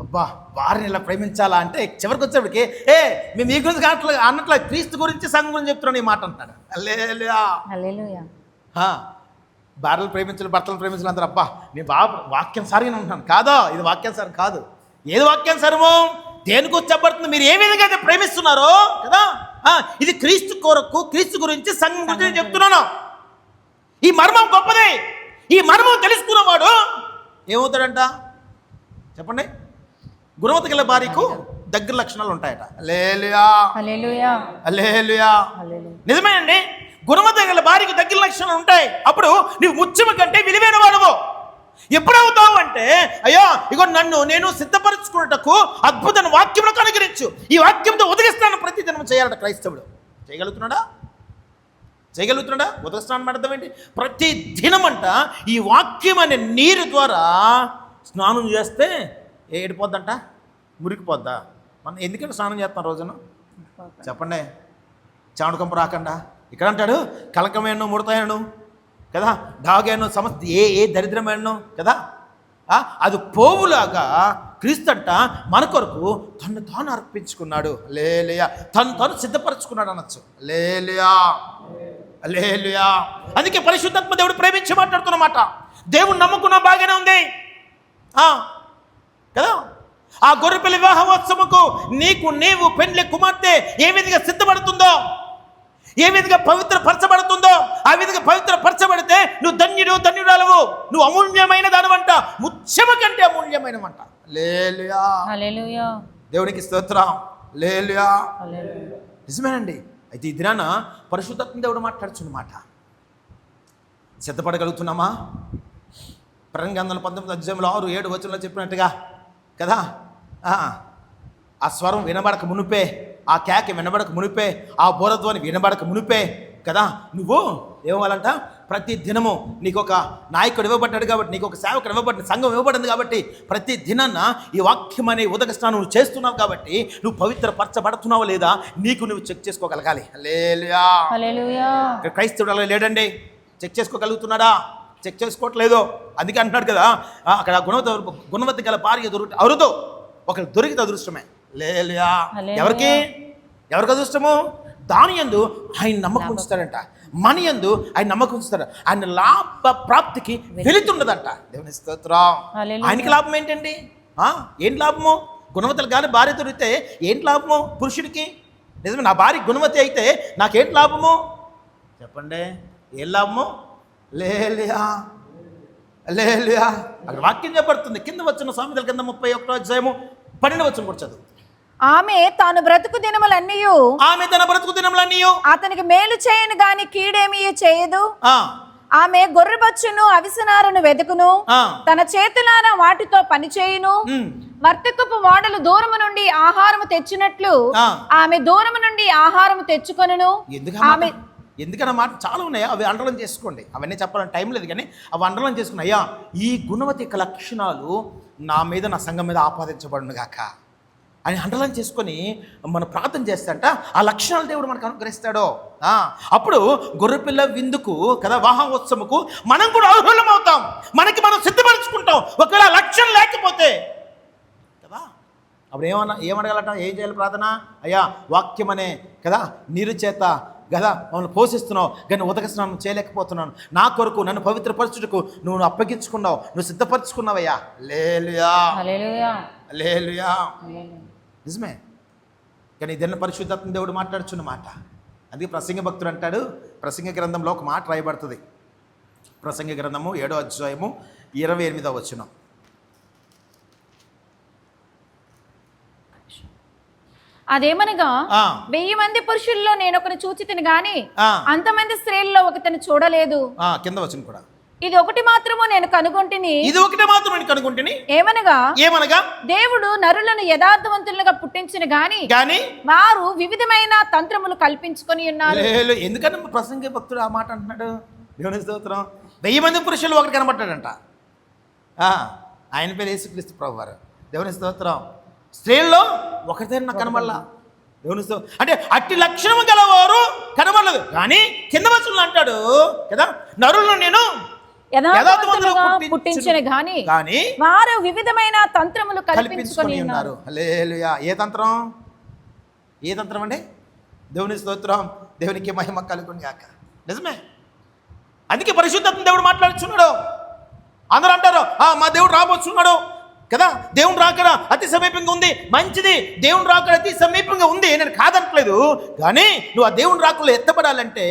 అబ్బా వారిని ఇలా ప్రేమించాలా అంటే చివరికి వచ్చేప్పటికి మేము మీ గురించి అన్నట్ల క్రీస్తు గురించి సంఘం గురించి చెప్తున్నాను ఈ మాట అంటాడు. భార్యలు ప్రేమించాలి, భర్తలు ప్రేమించాలి అందరూ. అబ్బా నేను బాగా వాక్యానుసారంగా ఉంటున్నాను. కాదా, ఇది వాక్యానుసారం కాదు. ఏది వాక్యానుసారము? దేనికి చెప్పబడుతుంది? మీరు ఏ విధంగా అయితే ప్రేమిస్తున్నారో కదా, ఇది క్రీస్తు కొరకు, క్రీస్తు గురించి, సంఘం గురించి చెప్తున్నాను. ఈ మర్మం గొప్పదే. ఈ మర్మం తెలుసుకున్నవాడు ఏమవుతాడంట చెప్పండి? గుణవతి గల భార్యకు దగ్గర లక్షణాలు ఉంటాయట. నిజమే అండి. గుణవతి గల భార్యకు దగ్గర లక్షణాలు ఉంటాయి. అప్పుడు నువ్వు ముత్యము కంటే విలువైన వాడవు. ఎప్పుడవుతావు అంటే, అయ్యా ఇగో నన్ను నేను సిద్ధపరచుకున్నటకు అద్భుతమైన వాక్యమును అనుగ్రహించు, ఈ వాక్యంతో ఉదగిస్తాను ప్రతి దినం చేయాలట క్రైస్తవుడు. చేయగలుగుతున్నాడా? ఉదగస్నానం అర్థం ఏంటి? ప్రతి దినమంట ఈ వాక్యం అనే నీరు ద్వారా స్నానం చేస్తే ఏడిపోద్దంట, మురికిపోద్దా? మనం ఎందుకంటే స్నానం చేస్తాం రోజున చెప్పండి? చావుడుకంపు రాకుండా. ఇక్కడ అంటాడు కలకమేను ముడతాయను కదా, డాగేను సమస్త ఏ దరిద్రమేను కదా, అది పోవులాగా క్రీస్తంట మన కొరకు తను తాను అర్పించుకున్నాడు. లేలియా, తను సిద్ధపరచుకున్నాడు అనొచ్చు. లేలియా, లేలియా. అందుకే పరిశుద్ధాత్మ దేవుడు ప్రేమించి మాట్లాడుతున్నమాట. దేవుడు నమ్ముకున్న బాగానే ఉంది కదా. ఆ గొర్రెపిల్ల వివాహోత్సవముకు నీవు పెండ్లి కుమార్తె ఏ విధంగా సిద్ధపడుతుందో, ఏ విధంగా పవిత్రపరచబడుతుందో, ఆ విధంగా పవిత్రపరచబడితే నువ్వు ధన్యురాలవు, నువ్వు అమూల్యమైన దానివంట, ముత్యము కంటే అమూల్యమైనవంట. హల్లెలూయా, హల్లెలూయా. దేవునికి స్తోత్రం. హల్లెలూయా. నిజమేనండి. అయితే ఈ దినాన పరిశుద్ధాత్మ దేవుడు మాట్లాడుచున్నమాట. సిద్ధపడగలుగుతున్నామా? ప్రకటన గ్రంథం 19:6-7 చెప్పినట్టుగా కదా, ఆ స్వరం వినబడక మునిపే, ఆ కేక వినబడక మునిపే, ఆ బోరధ్వని వినబడక మునిపే కదా నువ్వు ఏమవ్వాలంట? ప్రతి దినము నీకు ఒక నాయకుడు ఇవ్వబడ్డాడు కాబట్టి, నీకు ఒక సేవకుడు ఇవ్వబడి, సంఘం ఇవ్వబడింది కాబట్టి, ప్రతి దినాన్న ఈ వాక్యం అనే ఉదక స్నానం నువ్వు చేస్తున్నావు కాబట్టి నువ్వు పవిత్రపరచబడుతున్నావా లేదా నీకు నువ్వు చెక్ చేసుకోగలగాలి. హల్లెలూయా, హల్లెలూయా. క్రైస్తవుడు అలా లేడండి. చెక్ చేసుకోగలుగుతున్నాడా? చెక్ చేసుకోవట్లేదు. అందుకే అంటున్నాడు కదా, అక్కడ గుణవతి గల భార్య అరుదు, ఒకరు దొరికితే అదృష్టమే. హల్లెలూయా. ఎవరికి అదృష్టము? దాని యందు ఆయన నమ్మకం ఉంచుతాడంట, మన యందు ఆయన నమ్మకం ఉంచుతాడు. ఆయన లాభ ప్రాప్తికి వెళుతుండదంట. దేవుని స్తోత్రం. ఆయనకి లాభం ఏంటండి? ఏంటి లాభము? గుణవతలు కానీ భార్య దొరికితే ఏంటి లాభము పురుషుడికి? నిజమే, నా భార్య గుణవతి అయితే నాకేంటి లాభము చెప్పండి? ఏం లాభము? హల్లెలూయా, హల్లెలూయా. అక్కడ వాక్యం చెప్పబడుతుంది. కింద వచ్చిన సామెతల కింద 31:12 కూడా చదువు. ఆమె తాను బ్రతుకు దినములన్నీయు, అతనికి మేలు చేయను గాని కీడేమీ చేయదు. ఆమె గొర్రెబొచ్చును అవిసనారను వెదుకును, తన చేతులార వాటితో పని చేయును. వర్తకపు వాడలు దూరము నుండి ఆహారము తెచ్చినట్లు ఆమె దూరము నుండి ఆహారము తెచ్చుకొనును. ఆమె ఎందుకన్నా మాట చాలా ఉన్నాయి, అవి అండర్లైన్ చేసుకోండి. అవన్నీ చెప్పాలని టైం లేదు, కానీ అవి అండర్లైన్ చేసుకుని, అయ్యా ఈ గుణవతి యొక్క లక్షణాలు నా మీద, నా సంఘం మీద ఆపాదించబడును గాక అని అండర్లైన్ చేసుకొని మనం ప్రార్థన చేస్తాంట. ఆ లక్షణాలు దేవుడు మనకు అనుగ్రహిస్తాడో. అప్పుడు గొర్రెపిల్ల విందుకు కదా, వివాహోత్సవముకు మనం కూడా అర్హులం అవుతాం. మనకి మనం సిద్ధపరచుకుంటాం. ఒకవేళ లక్షణం లేకపోతే కదా అప్పుడు ఏమడగలట? ఏం చేయాలి ప్రార్థన? అయ్యా వాక్యం అనే కదా నీరు చేత కదా మమ్మల్ని పోషిస్తున్నావు, కానీ ఉదక స్నానం చేయలేకపోతున్నాను. నా కొరకు నన్ను పవిత్రపరచుటకు నువ్వు అప్పగించుకున్నావు, నువ్వు సిద్ధపరచుకున్నావయ్యా. హల్లెలూయా, హల్లెలూయా. నిజమే, కానీ ఇదన్న పరిశుద్ధాత్మ దేవుడు మాట్లాడుచున్న మాట. అందుకే ప్రసంగ భక్తుడు అంటాడు, ప్రసంగ గ్రంథంలో ఒక మాట రాయబడుతుంది. ప్రసంగ గ్రంథము 7:28. అదేమనగా 1000 మంది పురుషుల్లో నేను ఒకరిని చూచితిని గాని అంతమంది స్త్రీల్లో ఒకరిని చూడలేదు. కింద వచ్చిన కూడా ఇది ఒకటి మాత్రము నేను కనుగొంటిని. ఏమనగా దేవుడు నరులను యథార్థవంతులుగా పుట్టించిన గాని వారు వివిధమైన తంత్రములు కల్పించుకొని ఉన్నారు. ఎందుకని ప్రసంగ భక్తుడు ఆ మాట అంటున్నాడు? దేవుని స్తోత్రం. 1000 మంది పురుషులు ఒకటి కనబడ్డాడంట. ఆయన పేరు యేసుక్రీస్తు ప్రభువారు. దేవుని స్తోత్రం. స్త్రీల్లో ఒకరితో నాకు కనబడలా. దేవుని స్తోత్రం. అంటే అట్టి లక్షణము గలవారు కనబడలేదు, కానీ కింద వచనంలో అంటాడు కదా, నరులను నేను పుట్టించిన గాని వారు వివిధమైన తంత్రములు కల్పించుకొని ఉన్నారు. హల్లెలూయా. ఏ తంత్రం అండి? దేవుని స్తోత్రం. దేవునికి మహిమ కలుగును గాక. నిజమే, అందుకే పరిశుద్ధాత్మ దేవుడు మాట్లాడుచున్నాడు. అందరూ అంటారు మా దేవుడు రాబోతున్నాడు కదా, దేవుని రాకడ అతి సమీపంగా ఉంది. మంచిది, దేవుని రాకడ అతి సమీపంగా ఉంది, నేను కాదనట్లేదు. కానీ నువ్వు ఆ దేవుని రాకడలో ఎత్తపడాలంటే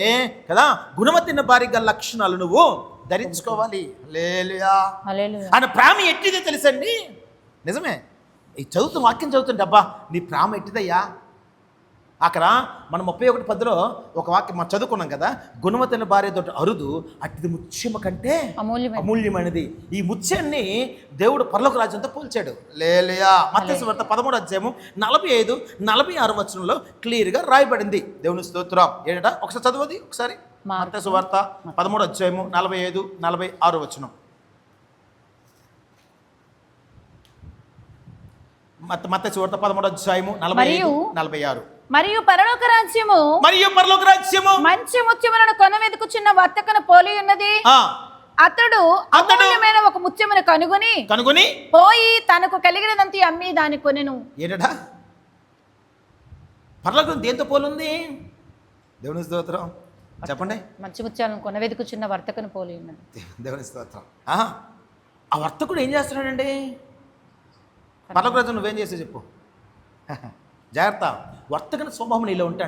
కదా గుణవతిన భారీగా లక్షణాలు నువ్వు ధరించుకోవాలి. హల్లెలూయా. ఆయన ప్రేమ ఎట్టిదే తెలుసండి. నిజమే, ఈ వాక్యం చదువుతుంటే అబ్బా నీ ప్రేమ ఎట్టిదయ్యా, అక్కడ మనం 31:10లో ఒక వాక్యం మనం చదువుకున్నాం కదా, గుణవతైన భార్యతో అరుదు అట్టిది ముత్యము కంటే అమూల్యమైనది. ఈ ముత్యాన్ని దేవుడు పరలోక రాజ్యంతో పోల్చాడు. లేలియా. మత్తయి సువార్త 13:45-46 వచనంలో క్లియర్గా రాయబడింది. దేవుని స్తోత్రం. ఏంటట ఒకసారి చదవది ఒకసారి. మత్తయి సువార్త 13:45-46 వచనం. మత్తయి సువార్త 13:45-46. మరియు పరలోక రాజ్యము మంచి ముత్యములను కొనవెదుకుచున్న వర్తకను పోలి ఉన్నది. అతడు అమూల్యమైన ఒక ముత్యమును కనుగొని పోయి తనకు కలిగినదంతా అమ్మి దాన్ని కొనెను. ఏంటట పరలోకం దేంతో పోలుంది? దేవుని స్తోత్రం. చెప్పండి. మంచి ముత్యాలను కొనవెదుకుచున్న వర్తకను పోలి ఉన్నది. దేవుని స్తోత్రం. ఆ వర్తకుడు ఏం చేస్తున్నాడండి? పరలోక రాజ్యం నువ్వేం చేస్తే చెప్పు. జాగ్రత్త. వర్తకుని స్వభావం నీలో ఉంటే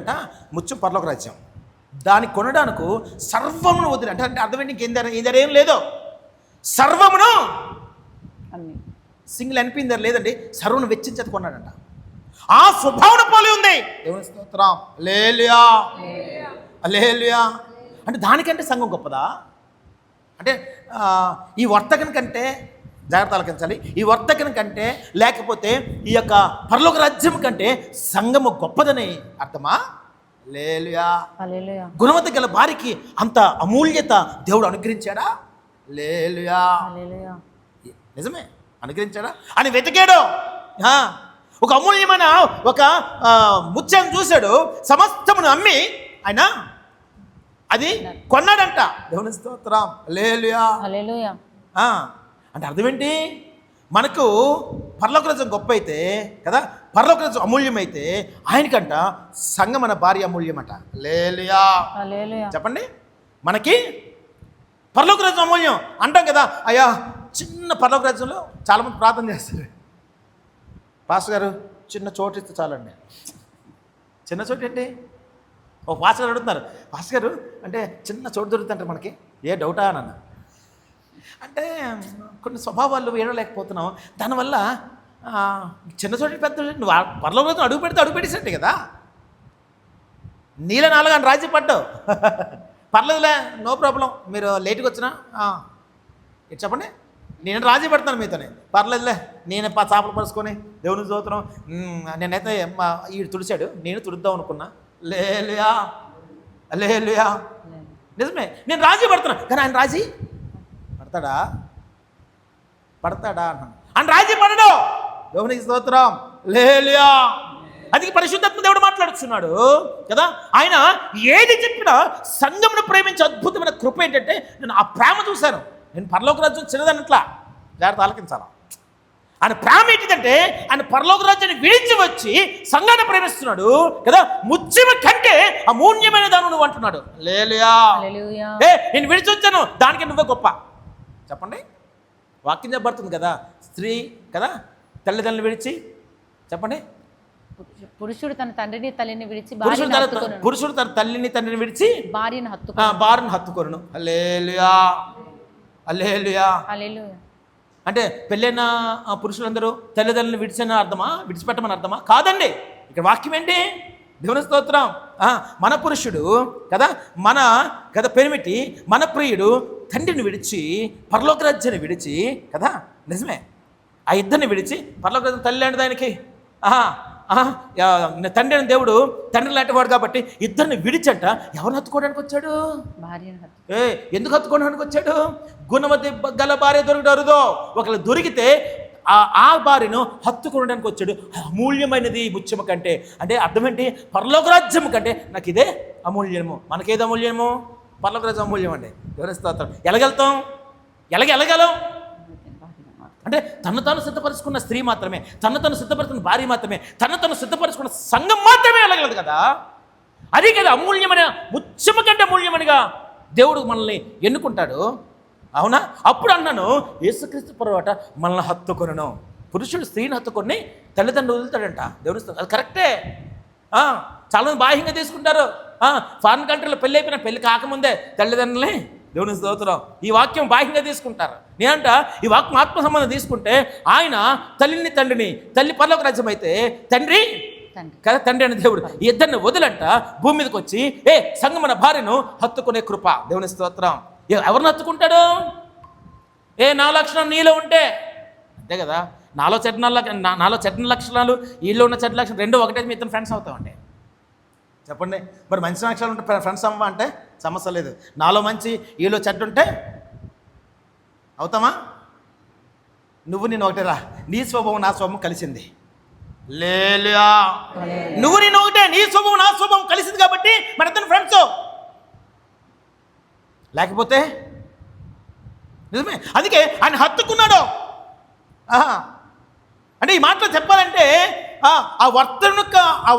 ముత్యం పరలోక రాజ్యం. దాన్ని కొనడానికి సర్వమును వదిలి అంటే అర్థం ఏంటి? ఇంకేం లేదో సర్వమును సింగిల్ అనిపింది లేదండి, సర్వను వెచ్చించేది కొన్నాడంట. ఆ స్వభావం పోలి ఉంది. దేవుని స్తోత్రం. హల్లెలూయా. హల్లెలూయా. అంటే దానికంటే సంఘం గొప్పదా? అంటే ఈ వర్తకుని కంటే జాగ్రత్త ఆలకించాలి. ఈ వర్తకుని కంటే లేకపోతే ఈ యొక్క పరలోక రాజ్యం కంటే సంఘము గొప్పదని అర్థమా? హల్లెలూయా. గుణవత గల భార్యకి అంత అమూల్యత దేవుడు అనుగ్రహించాడా? హల్లెలూయా. నిజమే, అనుగ్రహించాడా అని వెతికాడు. ఒక అమూల్యమైన ఒక ముత్యాన్ని చూశాడు, సమస్తమును అమ్మి ఆయన అది కొన్నాడంట. దేవుని స్తోత్రం. హల్లెలూయా. అంటే అర్థం ఏంటి? మనకు పరలోక రాజ్యం గొప్ప అయితే కదా, పరలోక రాజ్యం అమూల్యమైతే ఆయనకంట సంఘం మన భార్య అమూల్యమట. హల్లెలూయా. చెప్పండి. మనకి పరలోక రాజ్యం అమూల్యం అంటాం కదా. అయ్యా చిన్న పరలోక రాజ్యంలో చాలామంది ప్రార్థన చేస్తారు. పాస్టర్ గారు చిన్న చోటు ఇస్తే చాలండి. చిన్న చోటు ఏంటి? ఓ పాస్టర్ గారు అడుగుతున్నారు, పాస్టర్ గారు అంటే చిన్న చోటు దొరుకుతుంటారు మనకి, ఏ డౌటా అని అన్న. అంటే కొన్ని స్వభావాలు వేయలేకపోతున్నాం, దానివల్ల చిన్న చోటు పెద్ద నువ్వు పరలోక రాజ్యం అడుగు పెట్టేసినట్టే కదా. నీళ్ళ నాలుగాని రాజీ పడ్డావు, పర్లేదులే, నో ప్రాబ్లం, మీరు లేట్గా వచ్చినా ఇటు చెప్పండి, నేను రాజీ పెడతాను మీతోనే, పర్లేదులే, నేను చేపలు పరుచుకొని దేవుని స్తోత్రం, నేనైతే ఈడు తుడిచాడు నేను తుడుద్దాం అనుకున్నా. హల్లెలూయా. హల్లెలూయా. నిజమే, నేను రాజీ పడుతున్నా, కానీ ఆయన రాజీ పడతాడా అన్నాను. ఆయన రాజీ పడడు. దేవునికి స్తోత్రం. హల్లెలూయా. అది పరిశుద్ధాత్మ దేవుడు మాట్లాడుతున్నాడు కదా. ఆయన ఏది చెప్పినా సంఘమును ప్రేమించే అద్భుతమైన కృప ఏంటంటే, నేను ఆ ప్రేమ చూశాను. నేను పరలోక రాజ్యం చిన్నదన్నట్లా, జాగ్రత్త ఆలకించాలా. ఆయన ప్రేమ ఏంటిదంటే, ఆయన పరలోక రాజ్యాన్ని విడిచి వచ్చి సంఘాన్ని ప్రేమిస్తున్నాడు కదా. ముత్యము కంటే అమూల్యమైన దాన్ని నువ్వు అంటున్నాడు. హల్లెలూయా. నేను విడిచి వచ్చాను, దానికి నువ్వే గొప్ప. చెప్పండి. వాక్యం చెప్పబడుతుంది కదా, స్త్రీ కదా తల్లిదండ్రులు విడిచి, చెప్పండి, పురుషుడు తన తండ్రిని తల్లిని విడిచి పురుషుడు తన తల్లిని తండ్రిని విడిచి భార్యను హత్తుకొనును. హల్లెలూయా. హల్లెలూయా. అంటే పెళ్ళైన పురుషులందరూ తల్లిదండ్రులను విడిచిన అర్థమా, విడిచిపెట్టమని అర్థమా? కాదండి. ఇక్కడ వాక్యం ఏంటి? దేవుని స్తోత్రం. మన పురుషుడు కదా, మన కదా పెనిమిటి, మన ప్రియుడు తండ్రిని విడిచి పరలోక రాజ్యాన్ని విడిచి కదా. నిజమే, ఆ ఇద్దరిని విడిచి పరలోక రాజ్యం తల్లి లాంటి దానికి తండ్రి అని దేవుడు తండ్రి లాంటి వాడు కాబట్టి ఇద్దరిని విడిచంట ఎవరిని హత్తుకోవడానికి వచ్చాడు? ఎందుకు హత్తుకోవడానికి వచ్చాడు? గుణవతి గల భార్య దొరుకుతారుదో ఒకళ్ళు దొరికితే ఆ భార్యను హత్తుకోవడానికి వచ్చాడు. అమూల్యమైనది ముత్యము కంటే. అంటే అర్థం ఏంటి? పరలోక రాజ్యం కంటే నాకు ఇదే అమూల్యము. మనకేది అమూల్యము? పరలోక రాజ్యం అమూల్యం అండి. ఎవరి స్తోత్రం. ఎలాగెళ్తాం? ఎలాగెలగలం? అంటే తను తాను సిద్ధపరుచుకున్న స్త్రీ మాత్రమే, తను తను సిద్ధపరుచుకున్న భార్య మాత్రమే, తను తను సిద్ధపరుచుకున్న సంఘం మాత్రమే వెళ్ళగలదు కదా. అది కదా అమూల్యమైన, ముత్యము కంటే అమూల్యమనిగా దేవుడు మనల్ని ఎన్నుకుంటాడు. అవునా? అప్పుడు అన్నాను, యేసుక్రీస్తు ప్రభువాట మనల్ని హత్తుకొనను. పురుషుడు స్త్రీని హత్తుకొని తల్లిదండ్రులు వదులుతాడంట. దేవుడు అది కరెక్టే. చాలామంది బాహ్యంగా తీసుకుంటారు. ఫారిన్ కంట్రీలో పెళ్ళి అయిపోయినా పెళ్ళి కాకముందే తల్లిదండ్రులే. దేవుని స్తోత్రం. ఈ వాక్యం బాహ్యంగా తీసుకుంటారు. నేనంట ఈ వాక్యం ఆత్మ సంబంధం తీసుకుంటే ఆయన తల్లిని తండ్రిని, తల్లి పరలోక రాజ్యం అయితే తండ్రి కదా తండ్రి అయిన దేవుడు ఈ ఇద్దరిని వదిలంట భూమి మీదకి వచ్చి సంగమన భార్యను హత్తుకునే కృప. దేవుని స్తోత్రం. ఎవరిని హత్తుకుంటాడు? నా లక్షణం నీలో ఉంటే అంతే కదా. నాలో చెడ్డ లక్షణాలు వీళ్ళు ఉన్న చెడ్డ లక్షణాలు రెండు ఒకటే, మీ ఇద్దరు ఫ్రెండ్స్ అవుతామంటే చెప్పండి. మరి మంచి లక్షణాలు ఉంటే ఫ్రెండ్స్ అవ్వమా అంటే సమస్య లేదు. నాలో మంచి వీళ్ళు చెడ్డ ఉంటే అవుతామా? నువ్వు నేను ఒకటే రా, నీ స్వభావం నా స్వభావం కలిసింది. లేలా నువ్వు నేను ఒకటే, నీ స్వభావం నా స్వభావం కలిసింది కాబట్టి మన ఇద్దరు ఫ్రెండ్స్. లేకపోతే నిజమే. అందుకే ఆయన హత్తుకున్నాడు. అంటే ఈ మాటలో చెప్పాలంటే ఆ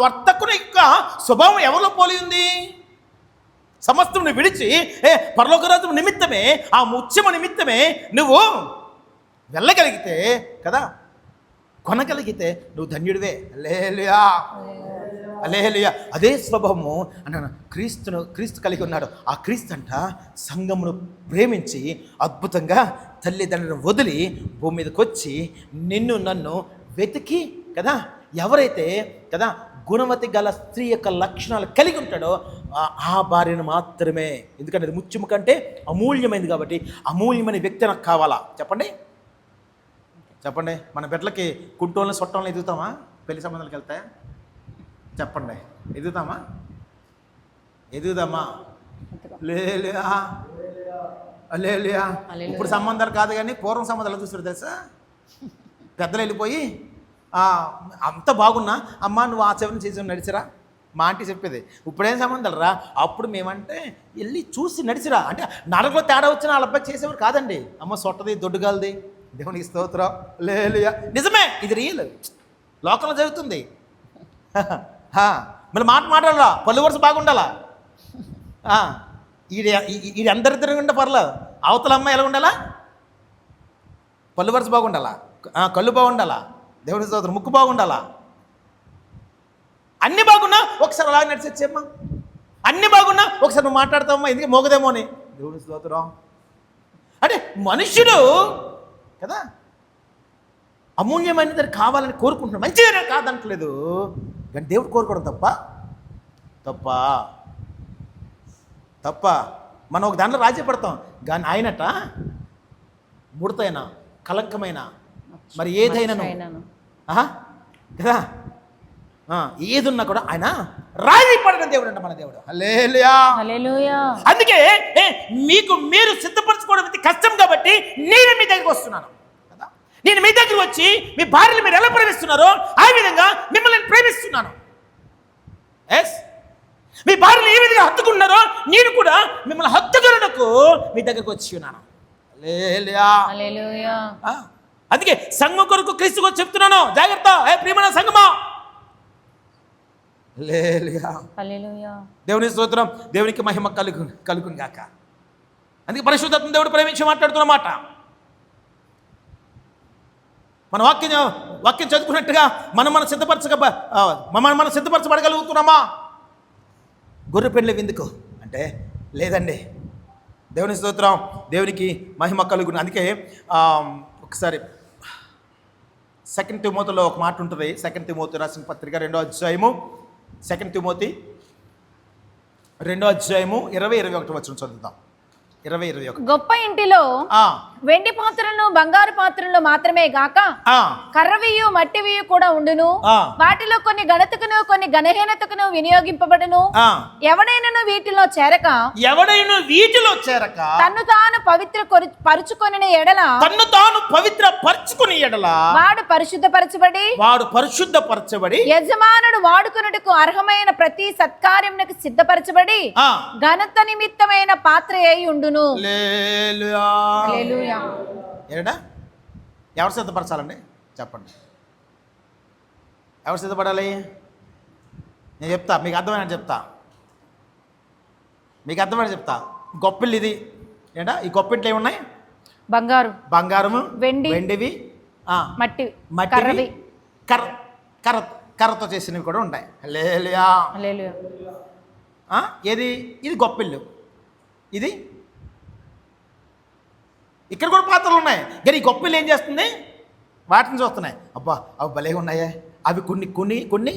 వర్తకుని యొక్క స్వభావం ఎవరిలో పోలి ఉంది? సమస్తమును విడిచి పరలోకరాజ్యం నిమిత్తమే, ఆ ముత్యము నిమిత్తమే నువ్వు వెళ్ళగలిగితే కదా, కొనగలిగితే నువ్వు ధన్యుడివే. హల్లెలూయా, హల్లెలూయా. అదే స్వభావము అన్న క్రీస్తు కలిగి ఉన్నాడు. ఆ క్రీస్తు అంట సంఘమును ప్రేమించి అద్భుతంగా తల్లిదండ్రులను వదిలి భూమి మీదకి వచ్చి నిన్ను నన్ను వెతికి కదా, ఎవరైతే కదా గుణవతి గల స్త్రీ యొక్క లక్షణాలు కలిగి ఉంటాడో ఆ భార్యను మాత్రమే. ఎందుకంటే అది ముత్యము కంటే అమూల్యమైనది కాబట్టి అమూల్యమైన వ్యక్తి నాకు కావాలా? చెప్పండి చెప్పండి. మన బిడ్డలకి కుంటోళ్ళని సొట్టంలో ఎదుగుతామా? పెళ్లి సంబంధాలకు వెళ్తాయా? చెప్పండి, ఎదుగుదామా? లేలియా. ఇప్పుడు సంబంధాలు కాదు కానీ పూర్వం సంబంధాలు చూస్తారు తెలుసా? పెద్దలు వెళ్ళిపోయి అంత బాగున్నా అమ్మ నువ్వు ఆ చెవిని చేసి నడిచిరా, మా ఆంటీ చెప్పేది. ఇప్పుడేం సంబంధాలు రా, అప్పుడు మేమంటే వెళ్ళి చూసి నడిచిరా. అంటే నడకలో తేడా వచ్చిన వాళ్ళ అబ్బాయి చేసేవారు కాదండి. అమ్మ సొట్టది దొడ్డుగాలది. దేవునికి స్తోత్రం. లేలియా. నిజమే, ఇది రియల్, లోకంలో జరుగుతుంది. మరి మాట్లాడాలా, పళ్ళు వరుస బాగుండాలా. ఇది అందరిద్దరు ఉంటే పర్లేదు. అవతల అమ్మాయి ఎలా ఉండాలా? పళ్ళు వరుస బాగుండాలా, కళ్ళు బాగుండాలా, దేవుని స్తోత్రం, ముక్కు బాగుండాలా. అన్నీ బాగున్నా ఒకసారి అలాగే నడిచొచ్చేమ్మా. అన్నీ బాగున్నా ఒకసారి నువ్వు మాట్లాడతావమ్మా, ఎందుకు మోగదేమో అని. దేవుని స్తోత్రం. అంటే మనుషుడు కదా అమూల్యమైనది కావాలని కోరుకుంటున్నాడు, మంచిగా కాదంటలేదు. కానీ దేవుడు కోరుకోవడం తప్ప మనం ఒక దాంట్లో రాజీ పడతాం. కానీ ఆయనట ముడతైనా కలంకమైన మరి ఏదైనాను కదా ఏదున్నా కూడా ఆయన రాజీ పడిన దేవుడు అంట మన దేవుడు. హల్లెలూయా. అందుకే మీరు సిద్ధపరచుకోవడం కష్టం కాబట్టి నేను మీ దగ్గరికి వస్తున్నాను కదా. నేను మీ దగ్గర వచ్చి మీ భార్యలు మీరు ఎలా ప్రేమిస్తున్నారో ఆ విధంగా మిమ్మల్ని ప్రేమిస్తున్నాను. ఎస్, మీ భార్యలు ఏ విధంగా హత్తుకున్నారో నేను కూడా మిమ్మల్ని హత్తుకున్నకు మీ దగ్గరకు వచ్చి ఉన్నాను. హల్లెలూయా. అందుకే సంఘం కొరకు క్రీస్తు చెప్తున్నాను, జాగ్రత్త ప్రియమైన సంఘమా. దేవుని స్తోత్రం, దేవునికి మహిమ కలుగును గాక. అందుకే పరిశుద్ధాత్మ దేవుడు ప్రేమించి మాట్లాడుతున్నమాట. మన వాక్యం చదువుకున్నట్టుగా మనం సిద్ధపరచబడగలుగుతున్నామా? గొర్రె పెండ్లి విందుకు అంటే లేదండి. దేవుని స్తోత్రం, దేవునికి మహిమ కలుగును. అందుకే ఒకసారి 2 తిమోతిలో ఒక మాట ఉంటుంది. 2 తిమోతి రాసిన పత్రిక 2వ అధ్యాయము 2 తిమోతి 2వ అధ్యాయము 20-21 వచనం చదువుతాం. 20-21. గొప్ప ఇంటిలో వెండి పాత్రలను బంగారు పాత్రలు మాత్రమే గాక కర్రవియు మట్టివియు కూడా ఉండును. వాటిలో కొన్ని ఘనతకును కొన్ని ఘనహీనతకును వినియోగింపబడును. ఎవడైనా వీటిలో చేరక తన్ను తాను పవిత్ర పరుచుకొని ఎడల వాడు పరిశుద్ధపరచబడి యజమానుడు వాడుకొనుటకు అర్హమైన ప్రతి సత్కార్యమునకు సిద్ధపరచబడి ఘనత నిమిత్తమైన పాత్ర అయి ఉండును. ఎవరు సిద్ధపరచాలండి చెప్పండి? ఎవరు సిద్ధపడాలి? నేను చెప్తా, మీకు అర్థమైన చెప్తా. గొప్పిళ్ళు ఇది ఏంటా? ఈ గొప్పింట్లు ఏమున్నాయి? బంగారము, వెండివి, మట్టి, కర్రతో చేసినవి కూడా ఉంటాయి. హల్లెలూయా. ఏది? ఇది గొప్పిళ్ళు. ఇది ఇక్కడ కూడా పాత్రలు ఉన్నాయి. కానీ ఈ గొప్పిళ్ళు ఏం చేస్తుంది? వాటిని చూస్తున్నాయి. అబ్బా అవి భలే ఉన్నాయే, అవి కొన్ని కొన్ని కొన్ని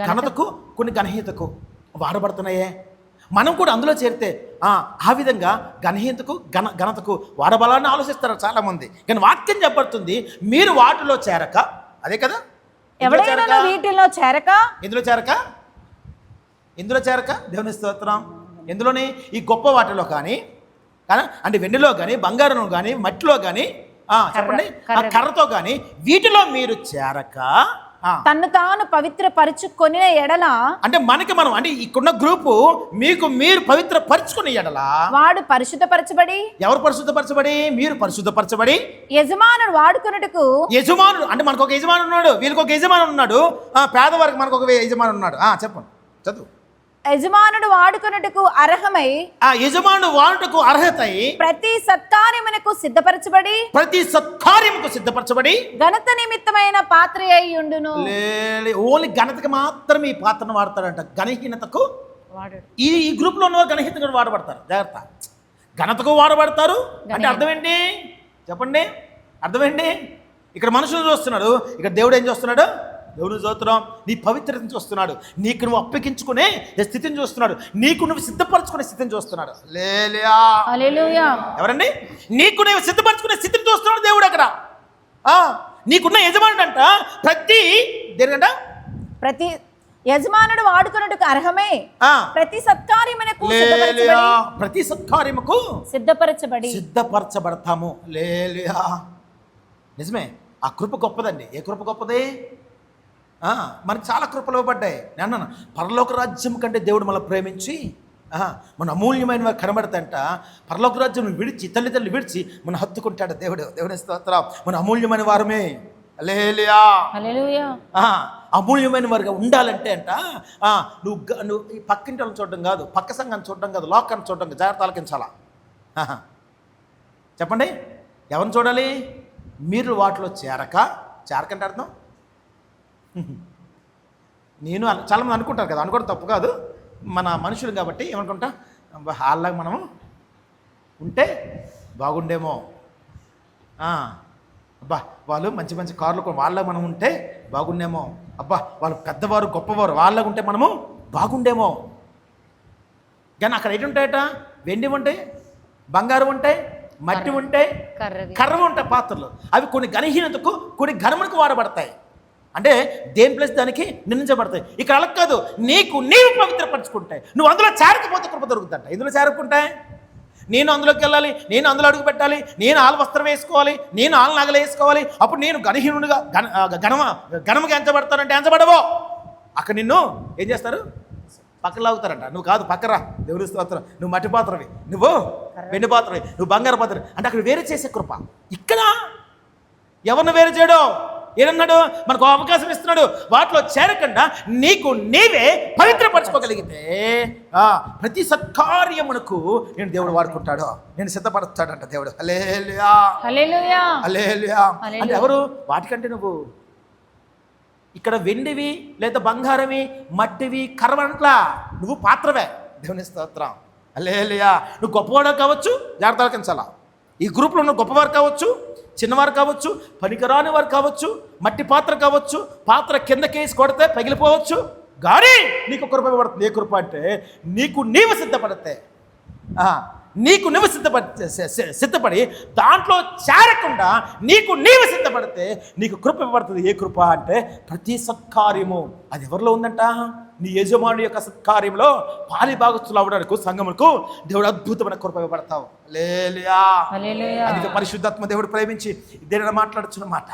ఘనతకు కొన్ని గణహీతకు వాడబడుతున్నాయే. మనం కూడా అందులో చేరితే ఆ విధంగా గణహీతకు ఘనతకు వాడబడాలని ఆలోచిస్తారు చాలామంది. కానీ వాక్యం చెప్పబడుతుంది, మీరు వాటిలో చేరక, అదే కదా, ఎవడైనా వీటిలో చేరక, ఎందులో చేరక దేవుని స్తోత్రం. ఎందులోని ఈ గొప్ప వాటిలో కానీ, అంటే వెండిలో కానీ, బంగారంలో కానీ, మట్టిలో కానీ, చెప్పండి, కర్రతో కానీ వీటిలో మీరు చేరక తన్ను తాను పవిత్రపరచుకొని ఎడల, అంటే మనకి మనం, అంటే ఇక్కడున్న గ్రూపు మీకు మీరు పవిత్రపరచుకునే ఎడల వాడు పరిశుద్ధపరచబడి, ఎవరు పరిశుద్ధపరచబడి? మీరు పరిశుద్ధపరచబడి యజమానుడు వాడుకున్నట్టుకు, యజమానుడు అంటే మనకు ఒక యజమానుడు ఉన్నాడు, వీళ్ళకి ఒక యజమానుడు ఉన్నాడు, పేదవారికి మనకు ఒక యజమానుడు ఉన్నాడు. చెప్పండి, చదువు. యజమానుడు వాడుకున్నట్టుకు అర్హమై, యజమానుడు వాడుటకు అర్హతై ప్రతి సత్కార్యమునకు సిద్ధపరచబడి ఘనత నిమిత్తమైన పాత్ర అయి ఉండును. ఓన్లీ ఘనతకి మాత్రమే ఈ పాత్రను వాడతాడంట, ఘనహీనతకు ఈ గ్రూప్ లో ఉన్నవారు ఘనహీనతకు వాడబడతారు. జాగ్రత్త, ఘనతకు వాడబడతారు అంటే అర్థం ఏంటి చెప్పండి, అర్థమేంటి? ఇక్కడ మనుషులు చూస్తున్నాడు, ఇక్కడ దేవుడు ఏం చూస్తున్నాడు? దేవుని స్తోత్రం, నీ పవిత్రతను చూస్తున్నాడు, నీకు నువ్వు అప్పగించుకునే స్థితిని చూస్తున్నాడు, నీకు నువ్వు సిద్ధపరచుకునే స్థితిని చూస్తున్నాడు. హల్లెలూయా. ఎవరండి? నీకు నువ్వు సిద్ధపరచుకునే స్థితిని చూస్తున్నాడు దేవుడు. అక్కడ నీకున్న యజమానుడు అంట ప్రతి యజమానుడు వాడుకున్నట్టుకు అర్హమే, ప్రతి సత్కార్యమునకు సిద్ధపరచబడతాము. లేలుయా. నిజమే, ఆ కృప గొప్పదండి. ఏ కృప గొప్పది? మనకు చాలా కృపలు ఇవ్వబడ్డాయి. నేను అన్నాను, పరలోక రాజ్యం కంటే దేవుడు మనల్ని ప్రేమించి మన అమూల్యమైన వారు కనబడతాంట. పరలోక రాజ్యం విడిచి, తల్లిదండ్రులు విడిచి మన హత్తుకుంటాడు దేవుడు. దేవుని స్తోత్రం. మన అమూల్యమైన వారమే. హల్లెలూయా. అమూల్యమైన వారుగా ఉండాలంటే అంట నువ్వు ఈ పక్కింటి వాళ్ళని చూడడం కాదు, పక్క సంఘాన్ని చూడడం కాదు, లోకాన్ని చూడడం కాదు, జాగ్రత్త ఆలకించాలా. చెప్పండి, ఎవరిని చూడాలి? మీరు వాటిలో చేరకంటే అర్థం. నేను చాలామంది అనుకుంటారు కదా, అనుకోవడం తప్పు కాదు, మన మనుషులు కాబట్టి ఏమనుకుంటా, వాళ్ళలాగా మనము ఉంటే బాగుండేమో, అబ్బా వాళ్ళు మంచి మంచి కార్లు వాళ్ళలాగా మనం ఉంటే బాగుండేమో, అబ్బా వాళ్ళు పెద్దవారు గొప్పవారు వాళ్ళలాగా ఉంటే మనము బాగుండేమో. కానీ అక్కడ ఏంటుంటాయట? వెండి ఉంటాయి, బంగారం ఉంటాయి, మట్టి ఉంటాయి, కర్ర ఉంటాయి పాత్రలు. అవి కొన్ని ఘనహీనతకు కొన్ని ఘనమునకు వాడబడతాయి. అంటే దేని ప్లేస్ దానికి నిర్ణయించబడతాయి. ఇక్కడ అలా కాదు, నీవు పవిత్రపరచుకుంటాయి. నువ్వు అందులో చేరకపోతే కృప దొరుకుతుంట. ఎందులో చేరకుంటాయి? నేను అందులోకి వెళ్ళాలి, నేను అందులో అడుగు పెట్టాలి, నేను ఆల వస్త్రం వేసుకోవాలి, నేను ఆల నగలు వేసుకోవాలి, అప్పుడు నేను ఘనహీనుడిగా ఘనముగా ఎంచబడతానంటే ఎంచబడవో. అక్కడ నిన్ను ఏం చేస్తారు? పక్కన లాగుతారంట. నువ్వు కాదు, పక్కరా. దేవుని స్తోత్రం. నువ్వు మట్టి పాత్రవి, నువ్వు వెండి పాత్రవి, నువ్వు బంగారు పాత్రవి అంటే అక్కడ వేరే చేసే కృప. ఇక్కడ ఎవరిని వేరు చేయడం? ఏమన్నాడు? మనకు అవకాశం ఇస్తున్నాడు. వాటిలో చేరకుండా నీకు నీవే పవిత్రపరచుకోగలిగితే ప్రతి సత్కార్యమునకు నేను దేవుడు వాడుకుంటాడు, నేను సిద్ధపరుస్తాడంట దేవుడు. హల్లెలూయా, హల్లెలూయా, హల్లెలూయా. అంటే ఎవరు? వాటికంటే నువ్వు ఇక్కడ వెండివి లేదా బంగారవి, మట్టివి, కర్రవంట్లా, నువ్వు పాత్రవే. దేవుని స్తోత్రం. హల్లెలూయా. నువ్వు గొప్పవాడు కావచ్చు, జాగ్రత్త ఆలకించాలా. ఈ గ్రూప్లో ఉన్న గొప్పవారు కావచ్చు, చిన్నవారు కావచ్చు, పనికిరాని వారు కావచ్చు, మట్టి పాత్ర కావచ్చు, పాత్ర కిందకేసి కొడితే పగిలిపోవచ్చు, కానీ నీకు కృప ఇవ్వబడుతుంది. ఏ కృప అంటే నీవు సిద్ధపడితే, నీవు సిద్ధపడి దాంట్లో చేరకుండా నీవు సిద్ధపడితే నీకు కృప ఇవ్వబడుతుంది. ఏ కృప అంటే ప్రతి సత్కార్యము. అది ఎవరిలో ఉందంట? నీ యజమాని యొక్క సత్కార్యంలో పాలి భాగస్తులు అవడానికి సంఘములకు దేవుడు అద్భుతమైన కృప ఇవ్వబడతావు. హల్లెలూయా. అందుకే పరిశుద్ధాత్మ దేవుడు ప్రేమించి దేనిని మాట్లాడుచున్న మాట.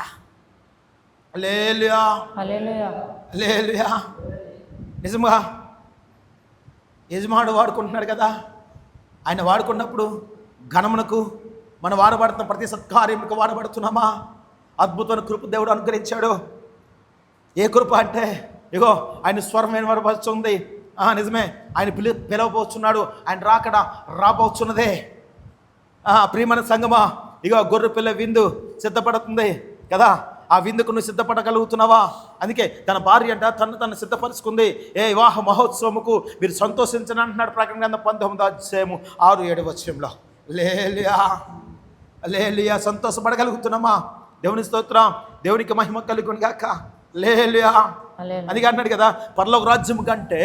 హల్లెలూయా, హల్లెలూయా. నిజంగా యజమానుడు వాడుకుంటున్నాడు కదా, ఆయన వాడుకున్నప్పుడు ఘనమునకు మనం వాడబడుతున్నాం, ప్రతి సత్కార్యములకు వాడబడుతున్నామా? అద్భుతమైన కృప దేవుడు అనుగ్రహించాడు. ఏ కృప అంటే ఇగో ఆయన స్వరమైన వరపరుచుంది. నిజమే, ఆయన పిలవబోతున్నాడు, ఆయన రాబోతున్నదే. ప్రియమైన సంగమా, ఇగో గొర్రె పిల్ల విందు సిద్ధపడుతుంది కదా, ఆ విందుకు నువ్వు సిద్ధపడగలుగుతున్నావా? అందుకే తన భార్య అంట తను సిద్ధపరుచుకుంది. ఏ వివాహ మహోత్సవముకు మీరు సంతోషించని అంటున్నాడు ప్రకటన గ్రంథం 19:6-7 హల్లెలూయా, హల్లెలూయా. సంతోషపడగలుగుతున్నామా? దేవుని స్తోత్రం. దేవునికి మహిమ కలుగును గాక. హల్లెలూయా. హల్లెలూయా. అందుకే అన్నాడు కదా, పరలోక రాజ్యం కంటే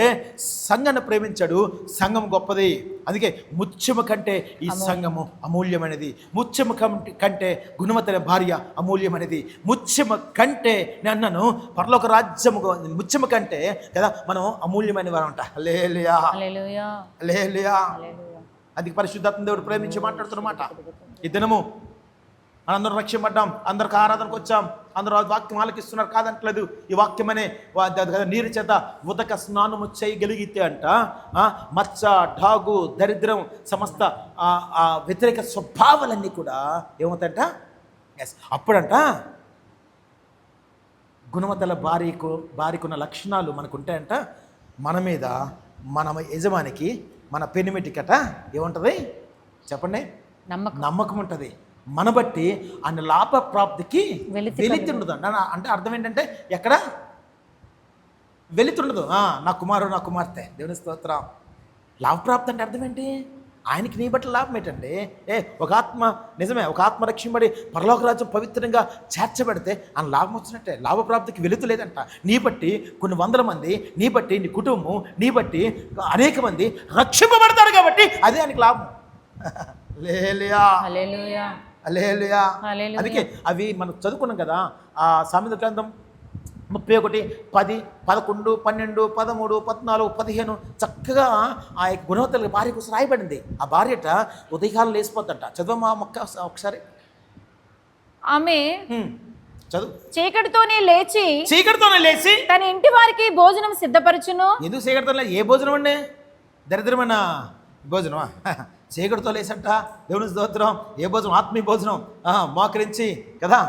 సంఘాన్ని ప్రేమించాడు, సంఘం గొప్పది. అందుకే ముత్యము కంటే ఈ సంఘము అమూల్యమైనది. ముత్యము కంటే గుణవతైన భార్య అమూల్యమైనది. ముత్యము కంటే నేను అన్నాను, పరలోక రాజ్యము ముత్యము కంటే కదా మనం అమూల్యమైన వారు అంట. హల్లెలూయా. హల్లెలూయా. హల్లెలూయా. హల్లెలూయా. అందుకే పరిశుద్ధాత్మ దేవుడు ప్రేమించి మాట్లాడుతున్నమాట. ఈ దినము మనందరం రక్షింపడ్డాం, అందరికి ఆరాధనకు వచ్చాం, అందరూ వాక్యం ఆలకిస్తున్నారు, కాదంటలేదు. ఈ వాక్యం అనే నీరు చేత ఉదక స్నానము చేయగలిగితే అంట మచ్చ, డాగు, దరిద్రం, సమస్త వ్యతిరేక స్వభావాలన్నీ కూడా ఏమవుతాయంట. ఎస్, అప్పుడంట గుణవతల భార్యకున్న లక్షణాలు మనకు ఉంటాయంట. మన మీద మన యజమానికి మన పెనిమిటికట ఏముంటుంది చెప్పండి, నమ్మకం ఉంటుంది. మన బట్టి ఆయన లాభ ప్రాప్తికి వెలితి ఉండదు అంటే అర్థం ఏంటంటే ఎక్కడ వెలితి ఉండదు. నా కుమారుడు, నా కుమార్తె, దేవుని స్తోత్రం. లాభప్రాప్తి అంటే అర్థం ఏంటి? ఆయనకి నీ బట్టి లాభం ఏంటండి? ఒక ఆత్మ నిజమే, ఒక ఆత్మ రక్షింపబడి పరలోక రాజ్యం పవిత్రంగా చేర్చబడితే ఆయన లాభం వచ్చినట్టే. లాభప్రాప్తికి వెలుతు లేదంట. నీ బట్టి కొన్ని వందల మంది, నీ బట్టి నీ కుటుంబం, నీ బట్టి అనేక మంది రక్షింపబడతారు కాబట్టి అదే ఆయనకి లాభం. హల్లెలూయా. హల్లెలూయా. హల్లెలూయా. అందుకే అవి మనం చదువుకున్నాం కదా, ఆ సామెతల గ్రంథం 31, 10, 11, 12, 13, 14, 15 చక్కగా ఆ యొక్క గుణవతల భార్య కోసం రాయబడింది. ఆ భార్యట ఉదయకాలం లేసిపోద్దంట. చదువు మా మొక్క ఒకసారి. ఆమె చదువు. చీకటితోనే లేచి తన ఇంటి వారికి భోజనం సిద్ధపరచును. ఎందుకు చీకటితో? ఏ భోజనం అండి? దరిద్రమైన భోజనమా? చీకటితో లేసంట. దేవుని స్తోత్రం. ఏ భోజనం? ఆత్మీయ భోజనం. మోకరించి కదా,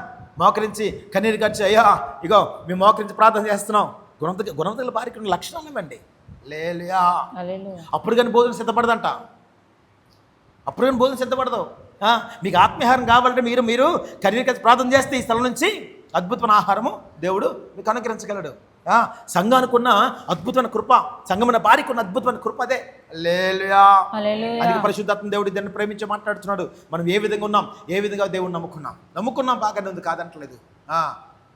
మోకరించి కన్నీరు ఖర్చు, అయ్యా ఇగో మేము మోకరించి ప్రార్థన చేస్తున్నాం. గుణవంతుల భార్యకు ఉన్న లక్షణాలు ఇవ్వండి. హల్లెలూయా. అప్పుడు కానీ భోజనం సిద్ధపడదంట. అప్పుడు కానీ భోజనం సిద్ధపడదు. మీకు ఆత్మీయాహారం కావాలంటే మీరు కన్నీరు ఖర్చు ప్రార్థన చేస్తే ఈ స్థలం నుంచి అద్భుతమైన ఆహారము దేవుడు మీకు అనుగ్రహించగలడు. సంఘానికి ఉన్న అద్భుతమైన కృప, సంఘమైన భార్యకు ఉన్న అద్భుతమైన కృప అదే. హల్లెలూయా. అందుకే పరిశుద్ధాత్మ దేవుడు దాన్ని ప్రేమించి మాట్లాడుతున్నాడు. మనం ఏ విధంగా ఉన్నాం, ఏ విధంగా దేవుడిని నమ్ముకున్నాం బాగానే ఉంది, కాదంటలేదు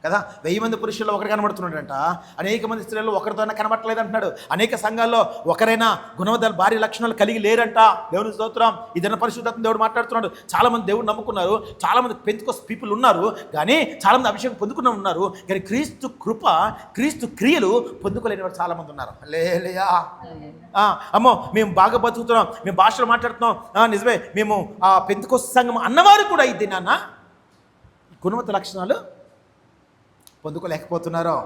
కదా. 1000 మంది పురుషుల్లో ఒకరు కనబడుతున్నాడంట, అనేక మంది స్త్రీలు ఒకరితోనే కనబడట్లేదు అంటున్నాడు. అనేక సంఘాల్లో ఒకరైనా గుణవతల భార్య లక్షణాలు కలిగి లేరంట. దేవుని స్తోత్రం. ఇదన్న పరిశుద్ధాత్మ దేవుడు మాట్లాడుతున్నాడు. చాలామంది దేవుడు నమ్ముకున్నారు, చాలామంది పెంతుకోస్ పీపుల్ ఉన్నారు, కానీ చాలామంది అభిషేకం పొందుకున్న ఉన్నారు, కానీ క్రీస్తు కృప, క్రీస్తు క్రియలు పొందుకోలేని వారు చాలామంది ఉన్నారు. హల్లెలూయా. అమ్మో మేము బాగా బతుకుతున్నాం, మేము భాషలు మాట్లాడుతున్నాం, నిజమే మేము పెంతుకోస్ సంఘం అన్నవారు కూడా ఇది నాన్న గుణవత లక్షణాలు పొందుకోలేకపోతున్నారో,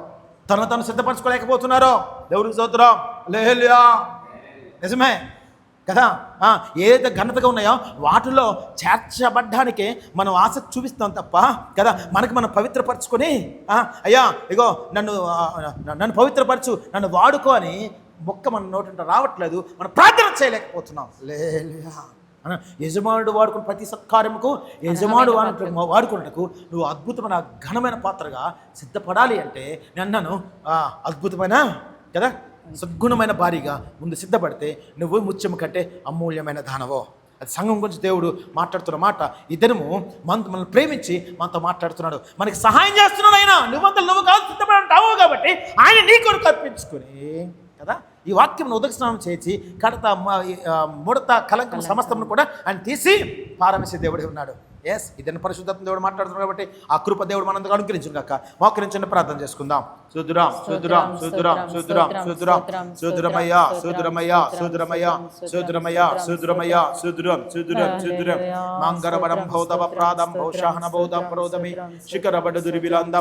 తను సిద్ధపరచుకోలేకపోతున్నారో. దేవునికి స్తోత్రం. హల్లెలూయా. నిజమే కదా. ఏదైతే ఘనతగా ఉన్నాయో వాటిలో చేర్చబడ్డానికే మనం ఆసక్తి చూపిస్తాం తప్ప కదా, మనకి మనం పవిత్రపరచుకొని అయ్యా ఇగో నన్ను పవిత్రపరచు, నన్ను వాడుకో అని మొక్క మన నోటి రావట్లేదు, మనం ప్రార్థన చేయలేకపోతున్నాం. హల్లెలూయా. యజమానుడు వాడుకున్న ప్రతి సత్కార్యముకు యజమానుడు వాడుకున్నట్టుకు నువ్వు అద్భుతమైన ఘనమైన పాత్రగా సిద్ధపడాలి అంటే నేను అన్నాను, అద్భుతమైన కదా సద్గుణమైన భార్యగా ముందు సిద్ధపడితే నువ్వు ముత్యము కంటే అమూల్యమైన దానవో. అది సంఘం గురించి దేవుడు మాట్లాడుతున్న మాట. ఇద్దరము మనల్ని ప్రేమించి మనతో మాట్లాడుతున్నాడు, మనకి సహాయం చేస్తున్నాడు. ఆయన నువ్వు కాదు సిద్ధపడంటావు కాబట్టి ఆయన నీ కొరకు అర్పించుకొని కదా ఈ వాక్యం ఉదక స్నానం చేసి కడత, ముడత, కలంకం సమస్తమును కూడా ఆయన తీసి పారవేసే దేవుడే ఉన్నాడు. ఎస్, ఇదని పరిశుద్ధాత్మ దేవుడు మాట్లాడుతున్నాడు కాబట్టి ఆ కృప దేవుడు మనందుకు అనుగ్రహించును గాక. మోకరించండి, ప్రార్థన చేసుకుందాం. సుదురాం సుదురాం సుదురాం సుదురాం సుదురాం సుదురమయ్యా సుదురమయ్యా సుదురమయ్యా సుదురమయ్యా సుదురమయ్యా సుదురం సుదురం సుదురం మంగరవరం భౌతవ ప్రాదం భౌషహన భౌతం ప్రోదమి శిఖరబడ దుర్విలంద